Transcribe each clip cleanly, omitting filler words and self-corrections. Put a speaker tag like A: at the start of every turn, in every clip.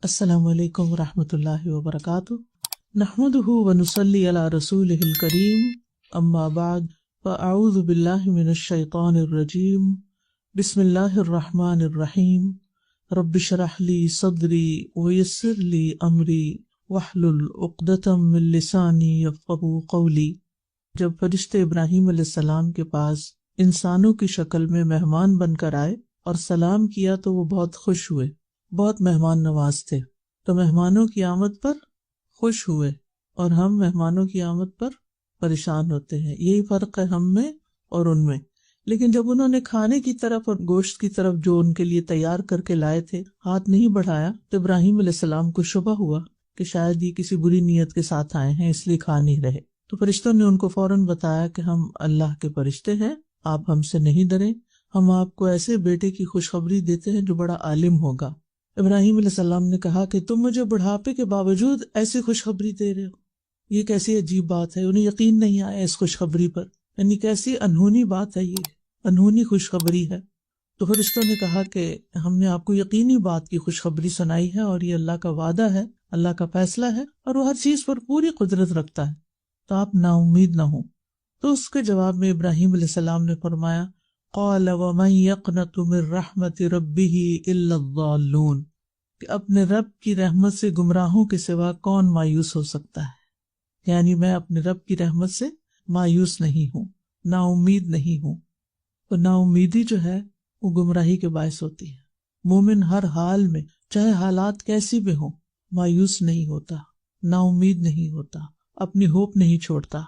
A: السلام علیکم ورحمۃ اللہ وبرکاتہ، نحمدہ ونصلی علی رسولہ الکریم، اما بعد فاعوذ باللہ من الشیطان الرجیم، بسم اللہ الرحمن الرحیم، رب اشرح لی صدری ویسر لی امری واحلل عقدۃ من لسانی یفقہوا قولی۔ جب فرشتے ابراہیم علیہ السلام کے پاس انسانوں کی شکل میں مہمان بن کر آئے اور سلام کیا تو وہ بہت خوش ہوئے، بہت مہمان نواز تھے، تو مہمانوں کی آمد پر خوش ہوئے اور ہم مہمانوں کی آمد پر پریشان ہوتے ہیں۔ یہی فرق ہے ہم میں اور ان میں۔ لیکن جب انہوں نے کھانے کی طرف اور گوشت کی طرف جو ان کے لیے تیار کر کے لائے تھے ہاتھ نہیں بڑھایا تو ابراہیم علیہ السلام کو شبہ ہوا کہ شاید یہ کسی بری نیت کے ساتھ آئے ہیں، اس لیے کھا نہیں رہے۔ تو فرشتوں نے ان کو فوراً بتایا کہ ہم اللہ کے فرشتے ہیں، آپ ہم سے نہیں ڈریں، ہم آپ کو ایسے بیٹے کی خوشخبری دیتے ہیں جو بڑا عالم ہوگا۔ ابراہیم علیہ السلام نے کہا کہ تم مجھے بڑھاپے کے باوجود ایسی خوشخبری دے رہے ہو، یہ کیسی عجیب بات ہے۔ انہیں یقین نہیں آیا اس خوشخبری پر، یعنی کیسی انہونی بات ہے، یہ انہونی خوشخبری ہے۔ تو فرشتوں نے کہا کہ ہم نے آپ کو یقینی بات کی خوشخبری سنائی ہے اور یہ اللہ کا وعدہ ہے، اللہ کا فیصلہ ہے اور وہ ہر چیز پر پوری قدرت رکھتا ہے، تو آپ نا امید نہ ہوں۔ تو اس کے جواب میں ابراہیم علیہ السلام نے فرمایا قال ومن يقنط من رحمت ربه الا الضالون، کہ اپنے رب کی رحمت سے گمراہوں کے سوا کون مایوس ہو سکتا ہے، یعنی میں اپنے رب کی رحمت سے مایوس نہیں ہوں، نا امید نہیں ہوں۔ تو نا امیدی جو ہے وہ گمراہی کے باعث ہوتی ہے۔ مومن ہر حال میں چاہے حالات کیسی بھی ہوں مایوس نہیں ہوتا، نا امید نہیں ہوتا، اپنی ہوپ نہیں چھوڑتا۔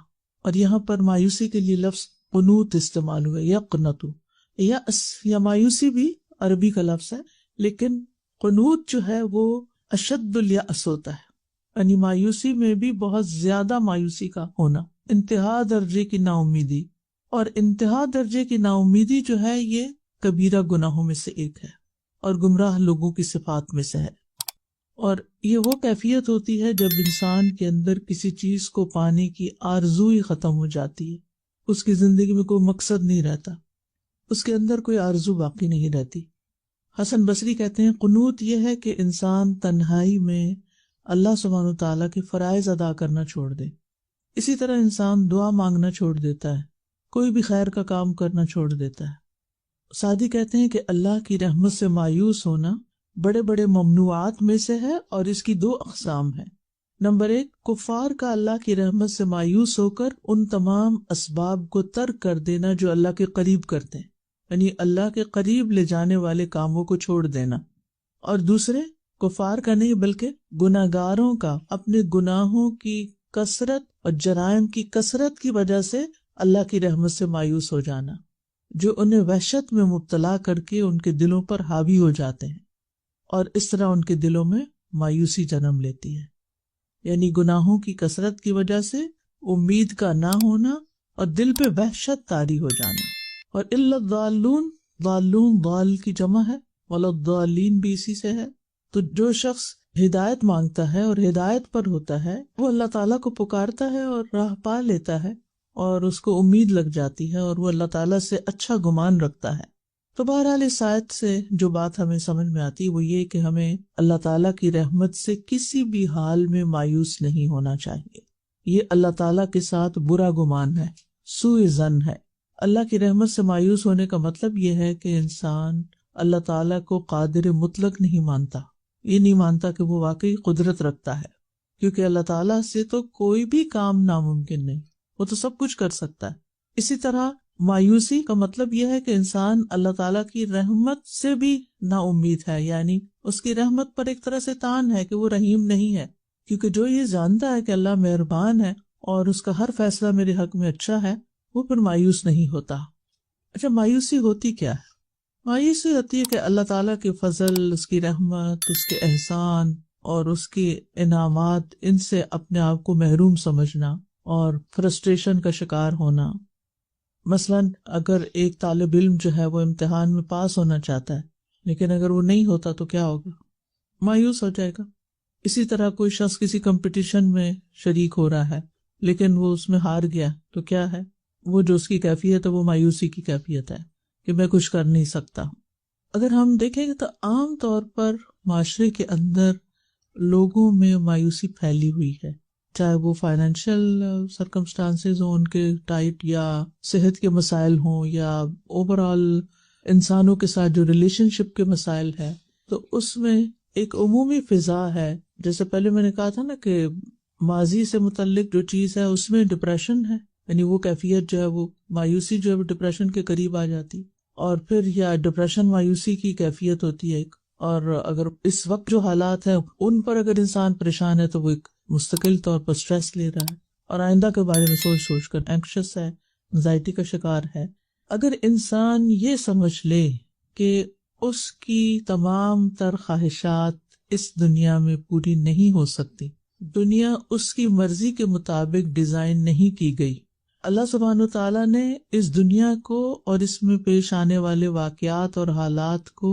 A: اور یہاں پر مایوسی کے لیے لفظ قنوط استعمال ہوئے، یقنط، یأس یا مایوسی بھی عربی کا لفظ ہے، لیکن قنوط جو ہے وہ اشد الیأس ہوتا ہے، یعنی مایوسی میں بھی بہت زیادہ مایوسی کا ہونا، انتہا درجے کی نا امیدی۔ اور انتہا درجے کی نا امیدی جو ہے یہ کبیرہ گناہوں میں سے ایک ہے اور گمراہ لوگوں کی صفات میں سے ہے۔ اور یہ وہ کیفیت ہوتی ہے جب انسان کے اندر کسی چیز کو پانے کی آرزو ہی ختم ہو جاتی ہے، اس کی زندگی میں کوئی مقصد نہیں رہتا، اس کے اندر کوئی آرزو باقی نہیں رہتی۔ حسن بصری کہتے ہیں قنوط یہ ہے کہ انسان تنہائی میں اللہ سبحانہ وتعالیٰ کے فرائض ادا کرنا چھوڑ دے۔ اسی طرح انسان دعا مانگنا چھوڑ دیتا ہے، کوئی بھی خیر کا کام کرنا چھوڑ دیتا ہے۔ سعدی کہتے ہیں کہ اللہ کی رحمت سے مایوس ہونا بڑے بڑے ممنوعات میں سے ہے اور اس کی دو اقسام ہیں۔ نمبر 1، کفار کا اللہ کی رحمت سے مایوس ہو کر ان تمام اسباب کو ترک کر دینا جو اللہ کے قریب کرتے ہیں، یعنی اللہ کے قریب لے جانے والے کاموں کو چھوڑ دینا۔ اور دوسرے، کفار کا نہیں بلکہ گناہگاروں کا اپنے گناہوں کی کثرت اور جرائم کی کثرت کی وجہ سے اللہ کی رحمت سے مایوس ہو جانا، جو انہیں وحشت میں مبتلا کر کے ان کے دلوں پر حاوی ہو جاتے ہیں اور اس طرح ان کے دلوں میں مایوسی جنم لیتی ہے، یعنی گناہوں کی کثرت کی وجہ سے امید کا نہ ہونا اور دل پہ وحشت طاری ہو جانا۔ اور الا الضالون، ضالون ضال کی جمع ہے، ولا الضالین بھی اسی سے ہے۔ تو جو شخص ہدایت مانگتا ہے اور ہدایت پر ہوتا ہے وہ اللہ تعالیٰ کو پکارتا ہے اور راہ پا لیتا ہے اور اس کو امید لگ جاتی ہے اور وہ اللہ تعالیٰ سے اچھا گمان رکھتا ہے۔ تو بہرحال اس آیت سے جو بات ہمیں سمجھ میں آتی ہے وہ یہ کہ ہمیں اللہ تعالیٰ کی رحمت سے کسی بھی حال میں مایوس نہیں ہونا چاہیے۔ یہ اللہ تعالیٰ کے ساتھ برا گمان ہے، سوء ظن ہے۔ اللہ کی رحمت سے مایوس ہونے کا مطلب یہ ہے کہ انسان اللہ تعالیٰ کو قادر مطلق نہیں مانتا، یہ نہیں مانتا کہ وہ واقعی قدرت رکھتا ہے، کیونکہ اللہ تعالیٰ سے تو کوئی بھی کام ناممکن نہیں، وہ تو سب کچھ کر سکتا ہے۔ اسی طرح مایوسی کا مطلب یہ ہے کہ انسان اللہ تعالیٰ کی رحمت سے بھی نا امید ہے، یعنی اس کی رحمت پر ایک طرح سے طعن ہے کہ وہ رحیم نہیں ہے، کیونکہ جو یہ جانتا ہے کہ اللہ مہربان ہے اور اس کا ہر فیصلہ میرے حق میں اچھا ہے، وہ پھر مایوس نہیں ہوتا۔ اچھا، مایوسی ہوتی کیا ہے؟ مایوسی ہوتی ہے کہ اللہ تعالیٰ کے فضل، اس کی رحمت، اس کے احسان اور اس کے انعامات، ان سے اپنے آپ کو محروم سمجھنا اور فرسٹریشن کا شکار ہونا۔ مثلاً اگر ایک طالب علم جو ہے وہ امتحان میں پاس ہونا چاہتا ہے لیکن اگر وہ نہیں ہوتا تو کیا ہوگا؟ مایوس ہو جائے گا۔ اسی طرح کوئی شخص کسی کمپٹیشن میں شریک ہو رہا ہے لیکن وہ اس میں ہار گیا تو کیا ہے؟ وہ جو اس کی کیفیت ہے وہ مایوسی کی کیفیت ہے کہ میں کچھ کر نہیں سکتا۔ اگر ہم دیکھیں گے تو عام طور پر معاشرے کے اندر لوگوں میں مایوسی پھیلی ہوئی ہے، چاہے وہ فائنینشیل سرکمسٹانسز ہوں ان کے ٹائٹ، یا صحت کے مسائل ہوں، یا اوور آل انسانوں کے ساتھ جو ریلیشن شپ کے مسائل ہیں. تو اس میں ایک عمومی فضا ہے. جیسے پہلے میں نے کہا تھا نا کہ ماضی سے متعلق جو چیز ہے اس میں ڈپریشن ہے، یعنی وہ کیفیت جو ہے، وہ مایوسی جو ہے وہ ڈپریشن کے قریب آ جاتی، اور پھر یا ڈپریشن مایوسی کی کیفیت ہوتی ہے ایک. اور اگر اس وقت جو حالات ہیں ان پر اگر انسان پریشان ہے تو وہ ایک مستقل طور پر سٹریس لے رہا ہے اور آئندہ کے بارے میں سوچ سوچ کر اینکشس ہے، انزائٹی کا شکار ہے. اگر انسان یہ سمجھ لے کہ اس کی تمام تر خواہشات اس دنیا میں پوری نہیں ہو سکتی، دنیا اس کی مرضی کے مطابق ڈیزائن نہیں کی گئی. اللہ سبحانہ وتعالیٰ نے اس دنیا کو اور اس میں پیش آنے والے واقعات اور حالات کو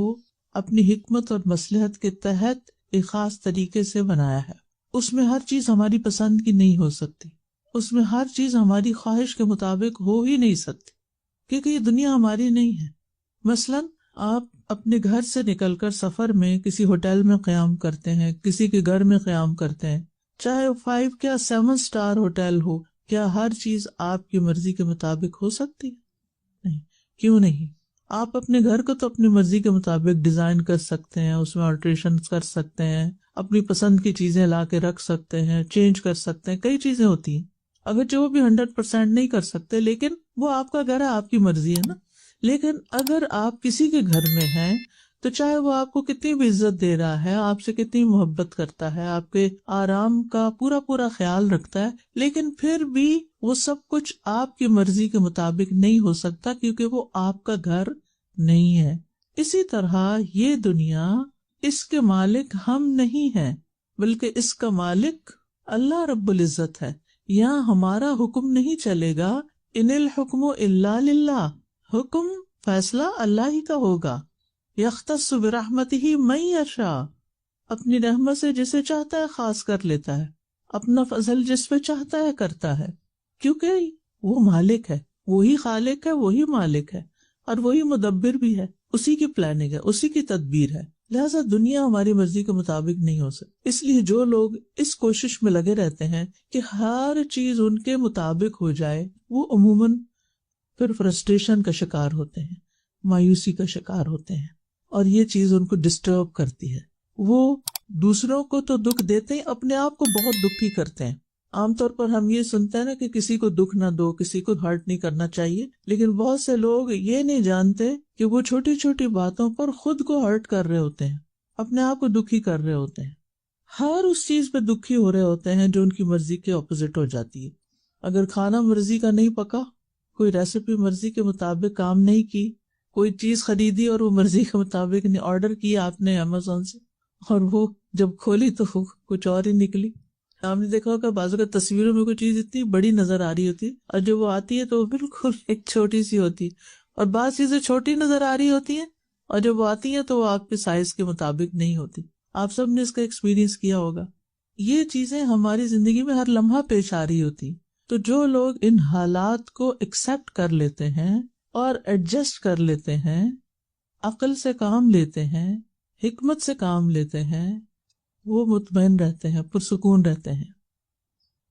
A: اپنی حکمت اور مصلحت کے تحت ایک خاص طریقے سے بنایا ہے. اس میں ہر چیز ہماری پسند کی نہیں ہو سکتی، اس میں ہر چیز ہماری خواہش کے مطابق ہو ہی نہیں سکتی، کیونکہ یہ دنیا ہماری نہیں ہے. مثلاً آپ اپنے گھر سے نکل کر سفر میں کسی ہوٹل میں قیام کرتے ہیں، کسی کے گھر میں قیام کرتے ہیں، چاہے 5 یا 7 اسٹار ہوٹل ہو، کیا ہر چیز آپ کی مرضی کے مطابق ہو سکتی ہے؟ نہیں. کیوں نہیں؟ آپ اپنے گھر کو تو اپنی مرضی کے مطابق ڈیزائن کر سکتے ہیں، اس میں آلٹریشن کر سکتے ہیں، اپنی پسند کی چیزیں لا کے رکھ سکتے ہیں، چینج کر سکتے ہیں، کئی چیزیں ہوتی ہیں. اگر جو وہ بھی 100% نہیں کر سکتے، لیکن وہ آپ کا گھر ہے، آپ کی مرضی ہے نا. لیکن اگر آپ کسی کے گھر میں ہیں تو چاہے وہ آپ کو کتنی بھی عزت دے رہا ہے، آپ سے کتنی محبت کرتا ہے، آپ کے آرام کا پورا پورا خیال رکھتا ہے، لیکن پھر بھی وہ سب کچھ آپ کی مرضی کے مطابق نہیں ہو سکتا، کیونکہ وہ آپ کا گھر نہیں ہے. اسی طرح یہ دنیا، اس کے مالک ہم نہیں ہیں، بلکہ اس کا مالک اللہ رب العزت ہے. یہاں ہمارا حکم نہیں چلے گا. ان الحکم الا للہ، حکم فیصلہ اللہ ہی کا ہوگا. یختص برحمتہ من یشاء، اپنی رحمت سے جسے چاہتا ہے خاص کر لیتا ہے، اپنا فضل جس پہ چاہتا ہے کرتا ہے، کیونکہ وہ مالک ہے، وہی خالق ہے، وہی مالک ہے، اور وہی مدبر بھی ہے. اسی کی پلاننگ ہے، اسی کی تدبیر ہے. لہٰذا دنیا ہماری مرضی کے مطابق نہیں ہو سکتی. اس لیے جو لوگ اس کوشش میں لگے رہتے ہیں کہ ہر چیز ان کے مطابق ہو جائے، وہ عموماً پھر فرسٹریشن کا شکار ہوتے ہیں، مایوسی کا شکار ہوتے ہیں، اور یہ چیز ان کو ڈسٹرب کرتی ہے. وہ دوسروں کو تو دکھ دیتے ہیں، اپنے آپ کو بہت دکھی کرتے ہیں. عام طور پر ہم یہ سنتے ہیں نا کہ کسی کو دکھ نہ دو، کسی کو ہرٹ نہیں کرنا چاہیے، لیکن بہت سے لوگ یہ نہیں جانتے کہ وہ چھوٹی چھوٹی باتوں پر خود کو ہرٹ کر رہے ہوتے ہیں، اپنے آپ کو دکھی کر رہے ہوتے ہیں، ہر اس چیز پہ دکھی ہو رہے ہوتے ہیں جو ان کی مرضی کے اپوزٹ ہو جاتی ہے. اگر کھانا مرضی کا نہیں پکا، کوئی ریسیپی مرضی کے مطابق کام نہیں کی، کوئی چیز خریدی اور وہ مرضی کے مطابق نہیں، آرڈر کیا آپ نے امیزون سے، اور وہ جب کھولی تو کچھ اور ہی نکلی. آپ نے دیکھا ہوگا بعض اوقات تصویروں میں کوئی چیز اتنی بڑی نظر آ رہی ہوتی ہے، اور جب وہ آتی ہے تو وہ بالکل ایک چھوٹی سی ہوتی ہے، اور بعض چیزیں چھوٹی نظر آ رہی ہوتی ہیں اور جب وہ آتی ہیں تو وہ آپ کے سائز کے مطابق نہیں ہوتی. آپ سب نے اس کا ایکسپیرینس کیا ہوگا. یہ چیزیں ہماری زندگی میں ہر لمحہ پیش آ رہی ہوتی. تو جو لوگ ان حالات کو ایکسپٹ کر لیتے ہیں اور ایڈجسٹ کر لیتے ہیں، عقل سے کام لیتے ہیں، حکمت سے کام لیتے ہیں، وہ مطمئن رہتے ہیں، پرسکون رہتے ہیں.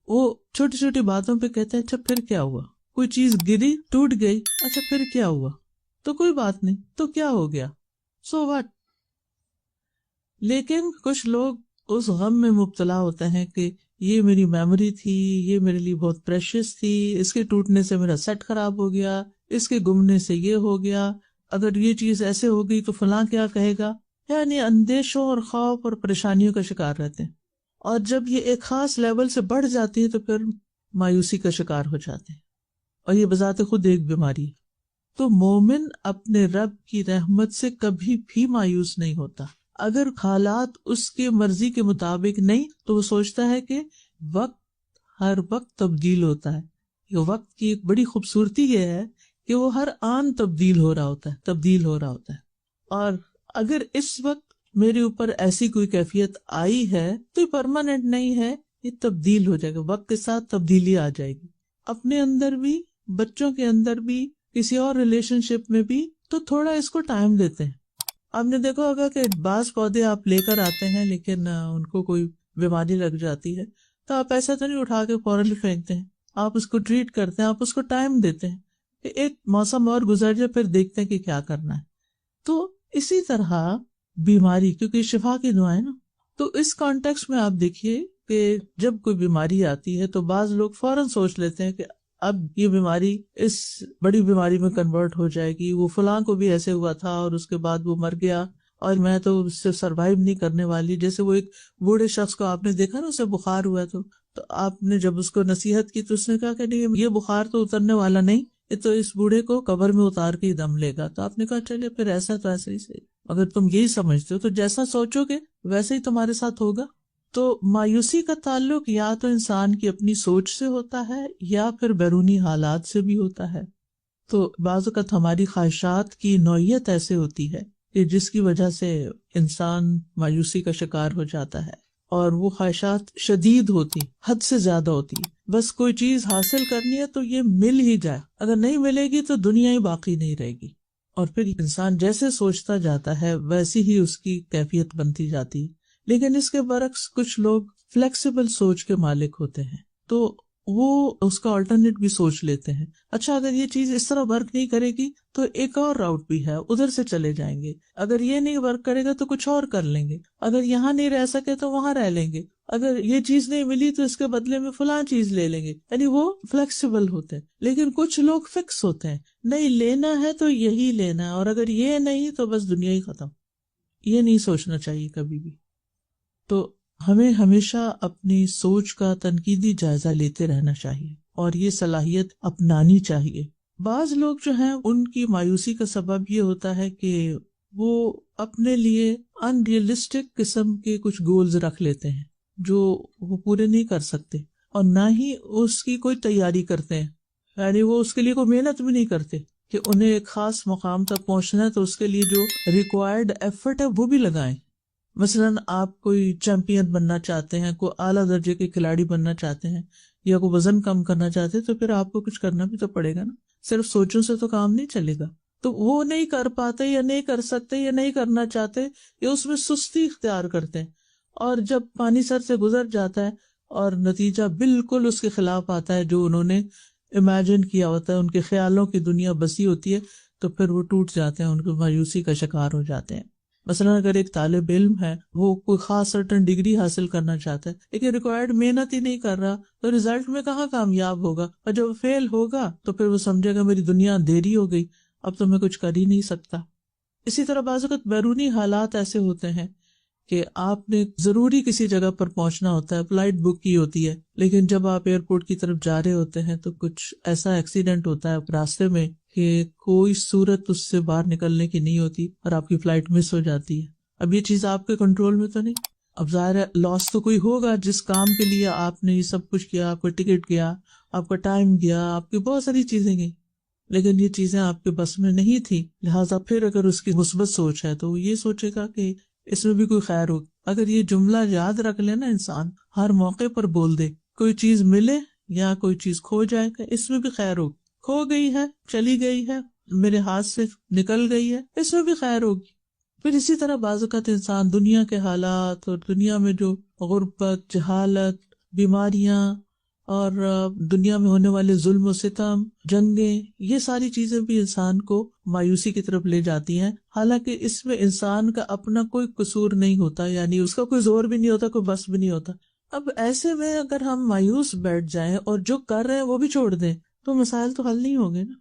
A: وہ چھوٹی چھوٹی باتوں پہ کہتے ہیں اچھا پھر کیا ہوا، کوئی چیز گری ٹوٹ گئی، اچھا پھر کیا ہوا، تو کوئی بات نہیں، تو کیا ہو گیا، سو واٹ. لیکن کچھ لوگ اس غم میں مبتلا ہوتے ہیں کہ یہ میری میموری تھی، یہ میرے لیے بہت پریشیس تھی، اس کے ٹوٹنے سے میرا سیٹ خراب ہو گیا، اس کے گمنے سے یہ ہو گیا، اگر یہ چیز ایسے ہو گئی تو فلاں کیا کہے گا. یعنی اندیشوں اور خوف اور پریشانیوں کا شکار رہتے ہیں، اور جب یہ ایک خاص لیول سے بڑھ جاتی ہے تو پھر مایوسی کا شکار ہو جاتے ہیں، اور یہ بذات خود ایک بیماری ہے. تو مومن اپنے رب کی رحمت سے کبھی بھی مایوس نہیں ہوتا. اگر حالات اس کے مرضی کے مطابق نہیں تو وہ سوچتا ہے کہ وقت ہر وقت تبدیل ہوتا ہے. یہ وقت کی ایک بڑی خوبصورتی یہ ہے کہ وہ ہر آن تبدیل ہو رہا ہوتا ہے. اور اگر اس وقت میرے اوپر ایسی کوئی کیفیت آئی ہے تو یہ پرماننٹ نہیں ہے، یہ تبدیل ہو جائے گا، وقت کے ساتھ تبدیلی آ جائے گی. اپنے اندر بھی، بچوں کے اندر بھی، کسی اور ریلیشن شپ میں بھی، تو تھوڑا اس کو ٹائم دیتے ہیں. آپ نے دیکھا ہوگا کہ بعض پودے آپ لے کر آتے ہیں لیکن ان کو کوئی بیماری لگ جاتی ہے تو آپ ایسا تو نہیں اٹھا کے فوراً پھینکتے ہیں، آپ اس کو ٹریٹ کرتے ہیں، آپ اس کو ٹائم دیتے ہیں کہ ایک موسم اور گزر جائے پھر دیکھتے ہیں کہ کیا کرنا ہے. تو اسی طرح بیماری، کیونکہ شفا کی دعا ہے نا، تو اس کانٹیکسٹ میں آپ دیکھیے کہ جب کوئی بیماری آتی ہے تو بعض لوگ فوراً سوچ لیتے ہیں کہ اب یہ بیماری اس بڑی بیماری میں کنورٹ ہو جائے گی، وہ فلاں کو بھی ایسے ہوا تھا اور اس کے بعد وہ مر گیا اور میں تو اس سے سروائیو نہیں کرنے والی. جیسے وہ ایک بوڑھے شخص کو آپ نے دیکھا نا، اسے بخار ہوا تو آپ نے جب اس کو نصیحت کی تو اس نے کہا کہ نہیں، یہ بخار تو اترنے والا نہیں، یہ تو اس بوڑھے کو قبر میں اتار کے ہی دم لے گا. تو آپ نے کہا چلیے پھر ایسا تو ایسا ہی صحیح، اگر تم یہی سمجھتے ہو تو جیسا سوچو گے ویسے ہی تمہارے ساتھ ہوگا. تو مایوسی کا تعلق یا تو انسان کی اپنی سوچ سے ہوتا ہے یا پھر بیرونی حالات سے بھی ہوتا ہے. تو بعض اوقات ہماری خواہشات کی نوعیت ایسے ہوتی ہے کہ جس کی وجہ سے انسان مایوسی کا شکار ہو جاتا ہے، اور وہ خواہشات شدید ہوتی، حد سے زیادہ ہوتی. بس کوئی چیز حاصل کرنی ہے تو یہ مل ہی جائے، اگر نہیں ملے گی تو دنیا ہی باقی نہیں رہے گی. اور پھر انسان جیسے سوچتا جاتا ہے ویسی ہی اس کی کیفیت بنتی جاتی. لیکن اس کے برعکس کچھ لوگ فلیکسیبل سوچ کے مالک ہوتے ہیں، تو وہ اس کا آلٹرنیٹ بھی سوچ لیتے ہیں. اچھا اگر یہ چیز اس طرح ورک نہیں کرے گی تو ایک اور راؤٹ بھی ہے، ادھر سے چلے جائیں گے. اگر یہ نہیں ورک کرے گا تو کچھ اور کر لیں گے. اگر یہاں نہیں رہ سکے تو وہاں رہ لیں گے. اگر یہ چیز نہیں ملی تو اس کے بدلے میں فلاں چیز لے لیں گے. یعنی وہ فلیکسیبل ہوتے ہیں. لیکن کچھ لوگ فکس ہوتے ہیں، نہیں لینا ہے تو یہی لینا ہے، اور اگر یہ نہیں تو بس دنیا ہی ختم. یہ نہیں سوچنا چاہیے کبھی بھی. تو ہمیں ہمیشہ اپنی سوچ کا تنقیدی جائزہ لیتے رہنا چاہیے اور یہ صلاحیت اپنانی چاہیے. بعض لوگ جو ہیں ان کی مایوسی کا سبب یہ ہوتا ہے کہ وہ اپنے لیے ان ریئلسٹک قسم کے کچھ گولز رکھ لیتے ہیں جو وہ پورے نہیں کر سکتے، اور نہ ہی اس کی کوئی تیاری کرتے ہیں. یعنی وہ اس کے لیے کوئی محنت بھی نہیں کرتے کہ انہیں ایک خاص مقام تک پہنچنا ہے تو اس کے لیے جو ریکوائرڈ ایفرٹ ہے وہ بھی لگائیں. مثلاً آپ کوئی چیمپئن بننا چاہتے ہیں، کوئی اعلیٰ درجے کے کھلاڑی بننا چاہتے ہیں، یا کوئی وزن کم کرنا چاہتے ہیں، تو پھر آپ کو کچھ کرنا بھی تو پڑے گا نا. صرف سوچوں سے تو کام نہیں چلے گا. تو وہ نہیں کر پاتے یا نہیں کر سکتے یا نہیں کرنا چاہتے، یا اس میں سستی اختیار کرتے ہیں، اور جب پانی سر سے گزر جاتا ہے اور نتیجہ بالکل اس کے خلاف آتا ہے جو انہوں نے امیجن کیا ہوتا ہے، ان کے خیالوں کی دنیا بسی ہوتی ہے، تو پھر وہ ٹوٹ جاتے ہیں، ان کو مایوسی کا شکار ہو جاتے ہیں. مثلا اگر ایک طالب علم ہے، وہ کوئی خاص سرٹن ڈگری حاصل کرنا چاہتا ہے لیکن ریکوائرڈ محنت ہی نہیں کر رہا، تو ریزلٹ میں کہاں کامیاب ہوگا، اور جب فیل ہوگا تو پھر وہ سمجھے گا میری دنیا اندھیری ہو گئی، اب تو میں کچھ کر ہی نہیں سکتا. اسی طرح بعض اوقات بیرونی حالات ایسے ہوتے ہیں کہ آپ نے ضروری کسی جگہ پر پہنچنا ہوتا ہے، فلائٹ بک کی ہوتی ہے، لیکن جب آپ ایئرپورٹ کی طرف جا رہے ہوتے ہیں تو کچھ ایسا ایکسیڈنٹ ہوتا ہے راستے میں کہ کوئی صورت اس سے باہر نکلنے کی نہیں ہوتی اور آپ کی فلائٹ مس ہو جاتی ہے. اب یہ چیز آپ کے کنٹرول میں تو نہیں. اب ظاہر ہے لاس تو کوئی ہوگا، جس کام کے لیے آپ نے یہ سب کچھ کیا، آپ کا ٹکٹ گیا، آپ کا ٹائم گیا، آپ کی بہت ساری چیزیں گئی، لیکن یہ چیزیں آپ کے بس میں نہیں تھی. لہٰذا پھر اگر اس کی مثبت سوچ ہے تو وہ یہ سوچے گا کہ اس میں بھی کوئی خیر ہوگی. اگر یہ جملہ یاد رکھ لینا انسان، ہر موقع پر بول دے، کوئی چیز ملے یا کوئی چیز کھو جائے گا، اس میں بھی خیر ہوگی. کھو گئی ہے، چلی گئی ہے، میرے ہاتھ سے نکل گئی ہے، اس میں بھی خیر ہوگی. پھر اسی طرح بعض اوقات انسان دنیا کے حالات اور دنیا میں جو غربت، جہالت، بیماریاں اور دنیا میں ہونے والے ظلم و ستم، جنگیں، یہ ساری چیزیں بھی انسان کو مایوسی کی طرف لے جاتی ہیں، حالانکہ اس میں انسان کا اپنا کوئی قصور نہیں ہوتا، یعنی اس کا کوئی زور بھی نہیں ہوتا، کوئی بس بھی نہیں ہوتا. اب ایسے میں اگر ہم مایوس بیٹھ جائیں اور جو کر رہے ہیں وہ بھی چھوڑ دیں تو مسائل تو حل نہیں ہوں گے نا.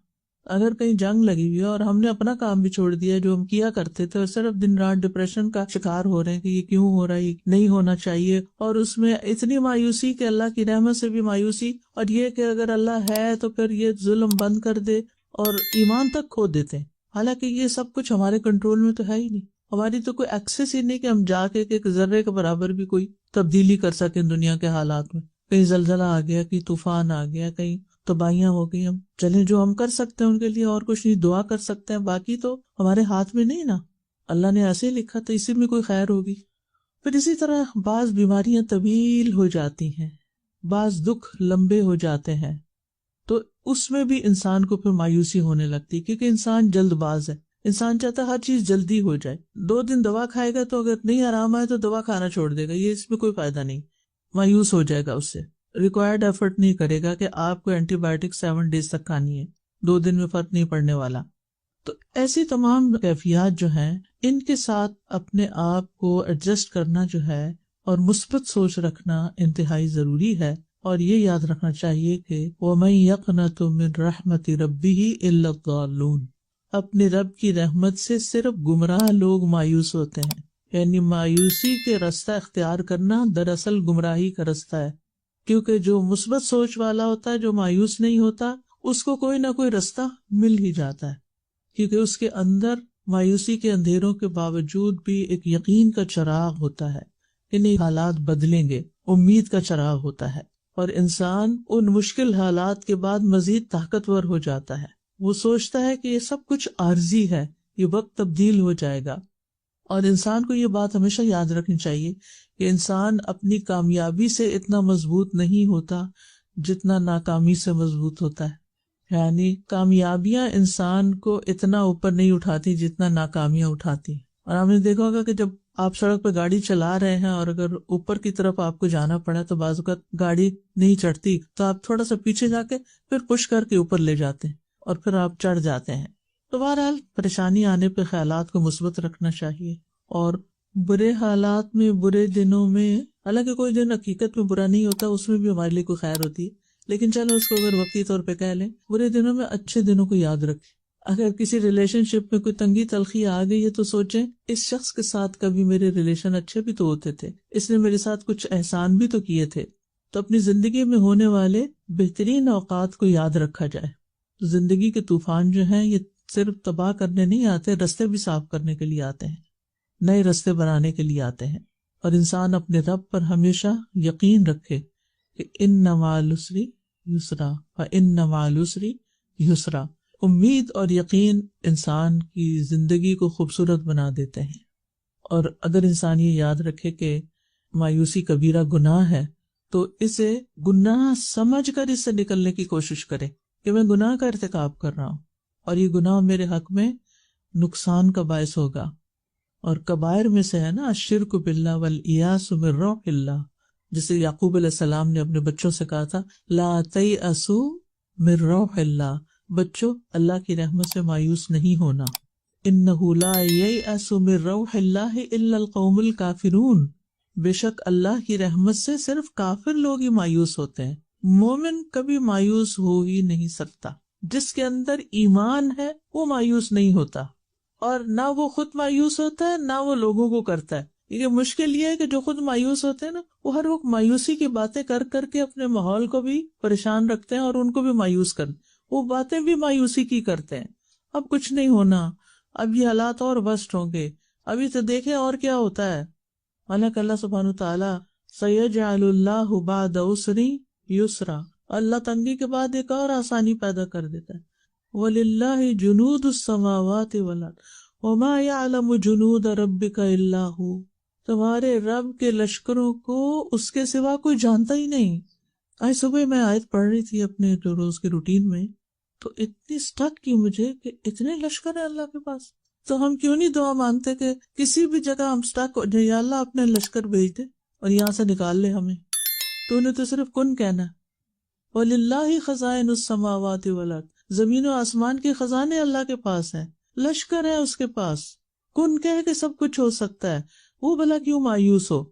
A: اگر کہیں جنگ لگی ہوئی ہے اور ہم نے اپنا کام بھی چھوڑ دیا جو ہم کیا کرتے تھے، اور صرف دن رات ڈپریشن کا شکار ہو رہے ہیں کہ یہ کیوں ہو رہا ہے، یہ نہیں ہونا چاہیے، اور اس میں اتنی مایوسی کہ اللہ کی رحمت سے بھی مایوسی، اور یہ کہ اگر اللہ ہے تو پھر یہ ظلم بند کر دے، اور ایمان تک کھو دیتے ہیں. حالانکہ یہ سب کچھ ہمارے کنٹرول میں تو ہے ہی نہیں. ہماری تو کوئی ایکسس ہی نہیں کہ ہم جا کے ایک ذرے کے برابر بھی کوئی تبدیلی کر سکیں دنیا کے حالات میں. کہیں زلزلہ آ گیا، کہیں طوفان آ گیا، کہیں تباہیاں ہو گئی، ہم چلیں جو ہم کر سکتے ہیں ان کے لیے اور کچھ نہیں، دعا کر سکتے ہیں، باقی تو ہمارے ہاتھ میں نہیں نا. اللہ نے ایسے ہی لکھا تو اسی میں کوئی خیر ہوگی. پھر اسی طرح بعض بیماریاں طویل ہو جاتی ہیں، بعض دکھ لمبے ہو جاتے ہیں، تو اس میں بھی انسان کو پھر مایوسی ہونے لگتی، کیونکہ انسان جلد باز ہے. انسان چاہتا ہے ہر چیز جلدی ہو جائے. 2 دن دوا کھائے گا تو اگر نہیں آرام آئے تو دوا کھانا چھوڑ دے گا، یہ اس میں کوئی فائدہ نہیں، مایوس ہو جائے گا. اس سے ریکوائرڈ ایفرٹ نہیں کرے گا کہ آپ کو اینٹی بایوٹک 7 days تک کھانی ہے، 2 دن میں فرق نہیں پڑنے والا. تو ایسی تمام کیفیات جو ہیں ان کے ساتھ اپنے آپ کو ایڈجسٹ کرنا جو ہے اور مثبت سوچ رکھنا انتہائی ضروری ہے. اور یہ یاد رکھنا چاہیے کہ وَمَن يَقْنَطُ مِن رَحْمَةِ رَبِّهِ إِلَّا الضَّالُّونَ، اپنے رب کی رحمت سے صرف گمراہ لوگ مایوس ہوتے ہیں. یعنی مایوسی کے رستہ اختیار کرنا دراصل گمراہی کا رستہ ہے، کیونکہ جو مثبت سوچ والا ہوتا ہے، جو مایوس نہیں ہوتا، اس کو کوئی نہ کوئی رستہ مل ہی جاتا ہے، کیونکہ اس کے اندر مایوسی کے اندھیروں کے باوجود بھی ایک یقین کا چراغ ہوتا ہے کہ نہیں، حالات بدلیں گے، امید کا چراغ ہوتا ہے. اور انسان ان مشکل حالات کے بعد مزید طاقتور ہو جاتا ہے. وہ سوچتا ہے کہ یہ سب کچھ عارضی ہے، یہ وقت تبدیل ہو جائے گا. اور انسان کو یہ بات ہمیشہ یاد رکھنی چاہیے کہ انسان اپنی کامیابی سے اتنا مضبوط نہیں ہوتا جتنا ناکامی سے مضبوط ہوتا ہے. یعنی کامیابیاں انسان کو اتنا اوپر نہیں اٹھاتی جتنا ناکامیاں اٹھاتی. اور آپ نے دیکھا ہوگا کہ جب آپ سڑک پہ گاڑی چلا رہے ہیں اور اگر اوپر کی طرف آپ کو جانا پڑا تو بعض اوقات گاڑی نہیں چڑھتی تو آپ تھوڑا سا پیچھے جا کے پھر پش کر کے اوپر لے جاتے ہیں اور پھر آپ چڑھ جاتے ہیں. تو بہرحال پریشانی آنے پہ خیالات کو مثبت رکھنا چاہیے. اور برے حالات میں، برے دنوں میں، حالانکہ کوئی دن حقیقت میں برا نہیں ہوتا، اس میں بھی ہمارے لیے کوئی خیر ہوتی ہے، لیکن چلو اس کو اگر وقتی طور پہ کہہ لیں، برے دنوں میں اچھے دنوں کو یاد رکھیں. اگر کسی ریلیشن شپ میں کوئی تنگی تلخی آ گئی ہے تو سوچیں اس شخص کے ساتھ کبھی میرے ریلیشن اچھے بھی تو ہوتے تھے، اس نے میرے ساتھ کچھ احسان بھی تو کیے تھے. تو اپنی زندگی میں ہونے والے بہترین اوقات کو یاد رکھا جائے. زندگی کے طوفان جو ہیں یہ صرف تباہ کرنے نہیں آتے، رستے بھی صاف کرنے کے لیے آتے ہیں، نئے رستے بنانے کے لیے آتے ہیں. اور انسان اپنے رب پر ہمیشہ یقین رکھے کہ ان مع العسر یسرا فان مع العسر یسرا. امید اور یقین انسان کی زندگی کو خوبصورت بنا دیتے ہیں. اور اگر انسان یہ یاد رکھے کہ مایوسی کبیرہ گناہ ہے تو اسے گناہ سمجھ کر اس سے نکلنے کی کوشش کرے کہ میں گناہ کا ارتکاب کر رہا ہوں اور یہ گناہ میرے حق میں نقصان کا باعث ہوگا. اور کبائر میں سے ہے نا الشرک باللہ والیاس من روح اللہ، جسے یعقوب علیہ السلام نے اپنے بچوں سے کہا تھا لا تیأسوا من روح اللہ، بچوں اللہ کی رحمت سے مایوس نہیں ہونا. انہ لا ییأس من روح اللہ الا القوم الکافرون، بے شک اللہ کی رحمت سے صرف کافر لوگ ہی مایوس ہوتے ہیں، مومن کبھی مایوس ہو ہی نہیں سکتا. جس کے اندر ایمان ہے وہ مایوس نہیں ہوتا، اور نہ وہ خود مایوس ہوتا ہے نہ وہ لوگوں کو کرتا ہے. یہ مشکل یہ ہے کہ جو خود مایوس ہوتے ہیں نا وہ ہر وقت مایوسی کی باتیں کر کر کے اپنے ماحول کو بھی پریشان رکھتے ہیں اور ان کو بھی مایوس کرتے، وہ باتیں بھی مایوسی کی کرتے ہیں. اب کچھ نہیں ہونا، اب یہ حالات اور ورسٹ ہوں گے، ابھی تو دیکھیں اور کیا ہوتا ہے. حالانکہ اللہ سبحانہ تعالیٰ سیجعل اللہ بعد عسر یسرا، اللہ تنگی کے بعد ایک اور آسانی پیدا کر دیتا ہے. وَلِلَّهِ جُنُودُ السَّمَاوَاتِ وَالْأَرْضِ وَمَا يَعْلَمُ جُنُودَ رَبِّكَ إِلَّا هُوَ، تمہارے رب کے لشکروں کو اس کے سوا کوئی جانتا ہی نہیں. آج صبح میں آیت پڑھ رہی تھی اپنے جو روز کے روٹین میں، تو اتنی سٹک کی مجھے کہ اتنے لشکر ہیں اللہ کے پاس. تو ہم کیوں نہیں دعا مانگتے کہ کسی بھی جگہ ہم سٹک ہو جائے، یا اللہ اپنے لشکر بھیج دے اور یہاں سے نکال لے ہمیں. تو انہیں تو صرف کن کہنا. وَلِلَّهِ خَزَائِنُ السَّمَاوَاتِ وَالْأَرْضِ، زمین و آسمان کے خزانے اللہ کے پاس ہیں، لشکر ہے اس کے پاس، کن کہہ کے سب کچھ ہو سکتا ہے. وہ بھلا کیوں مایوس ہو؟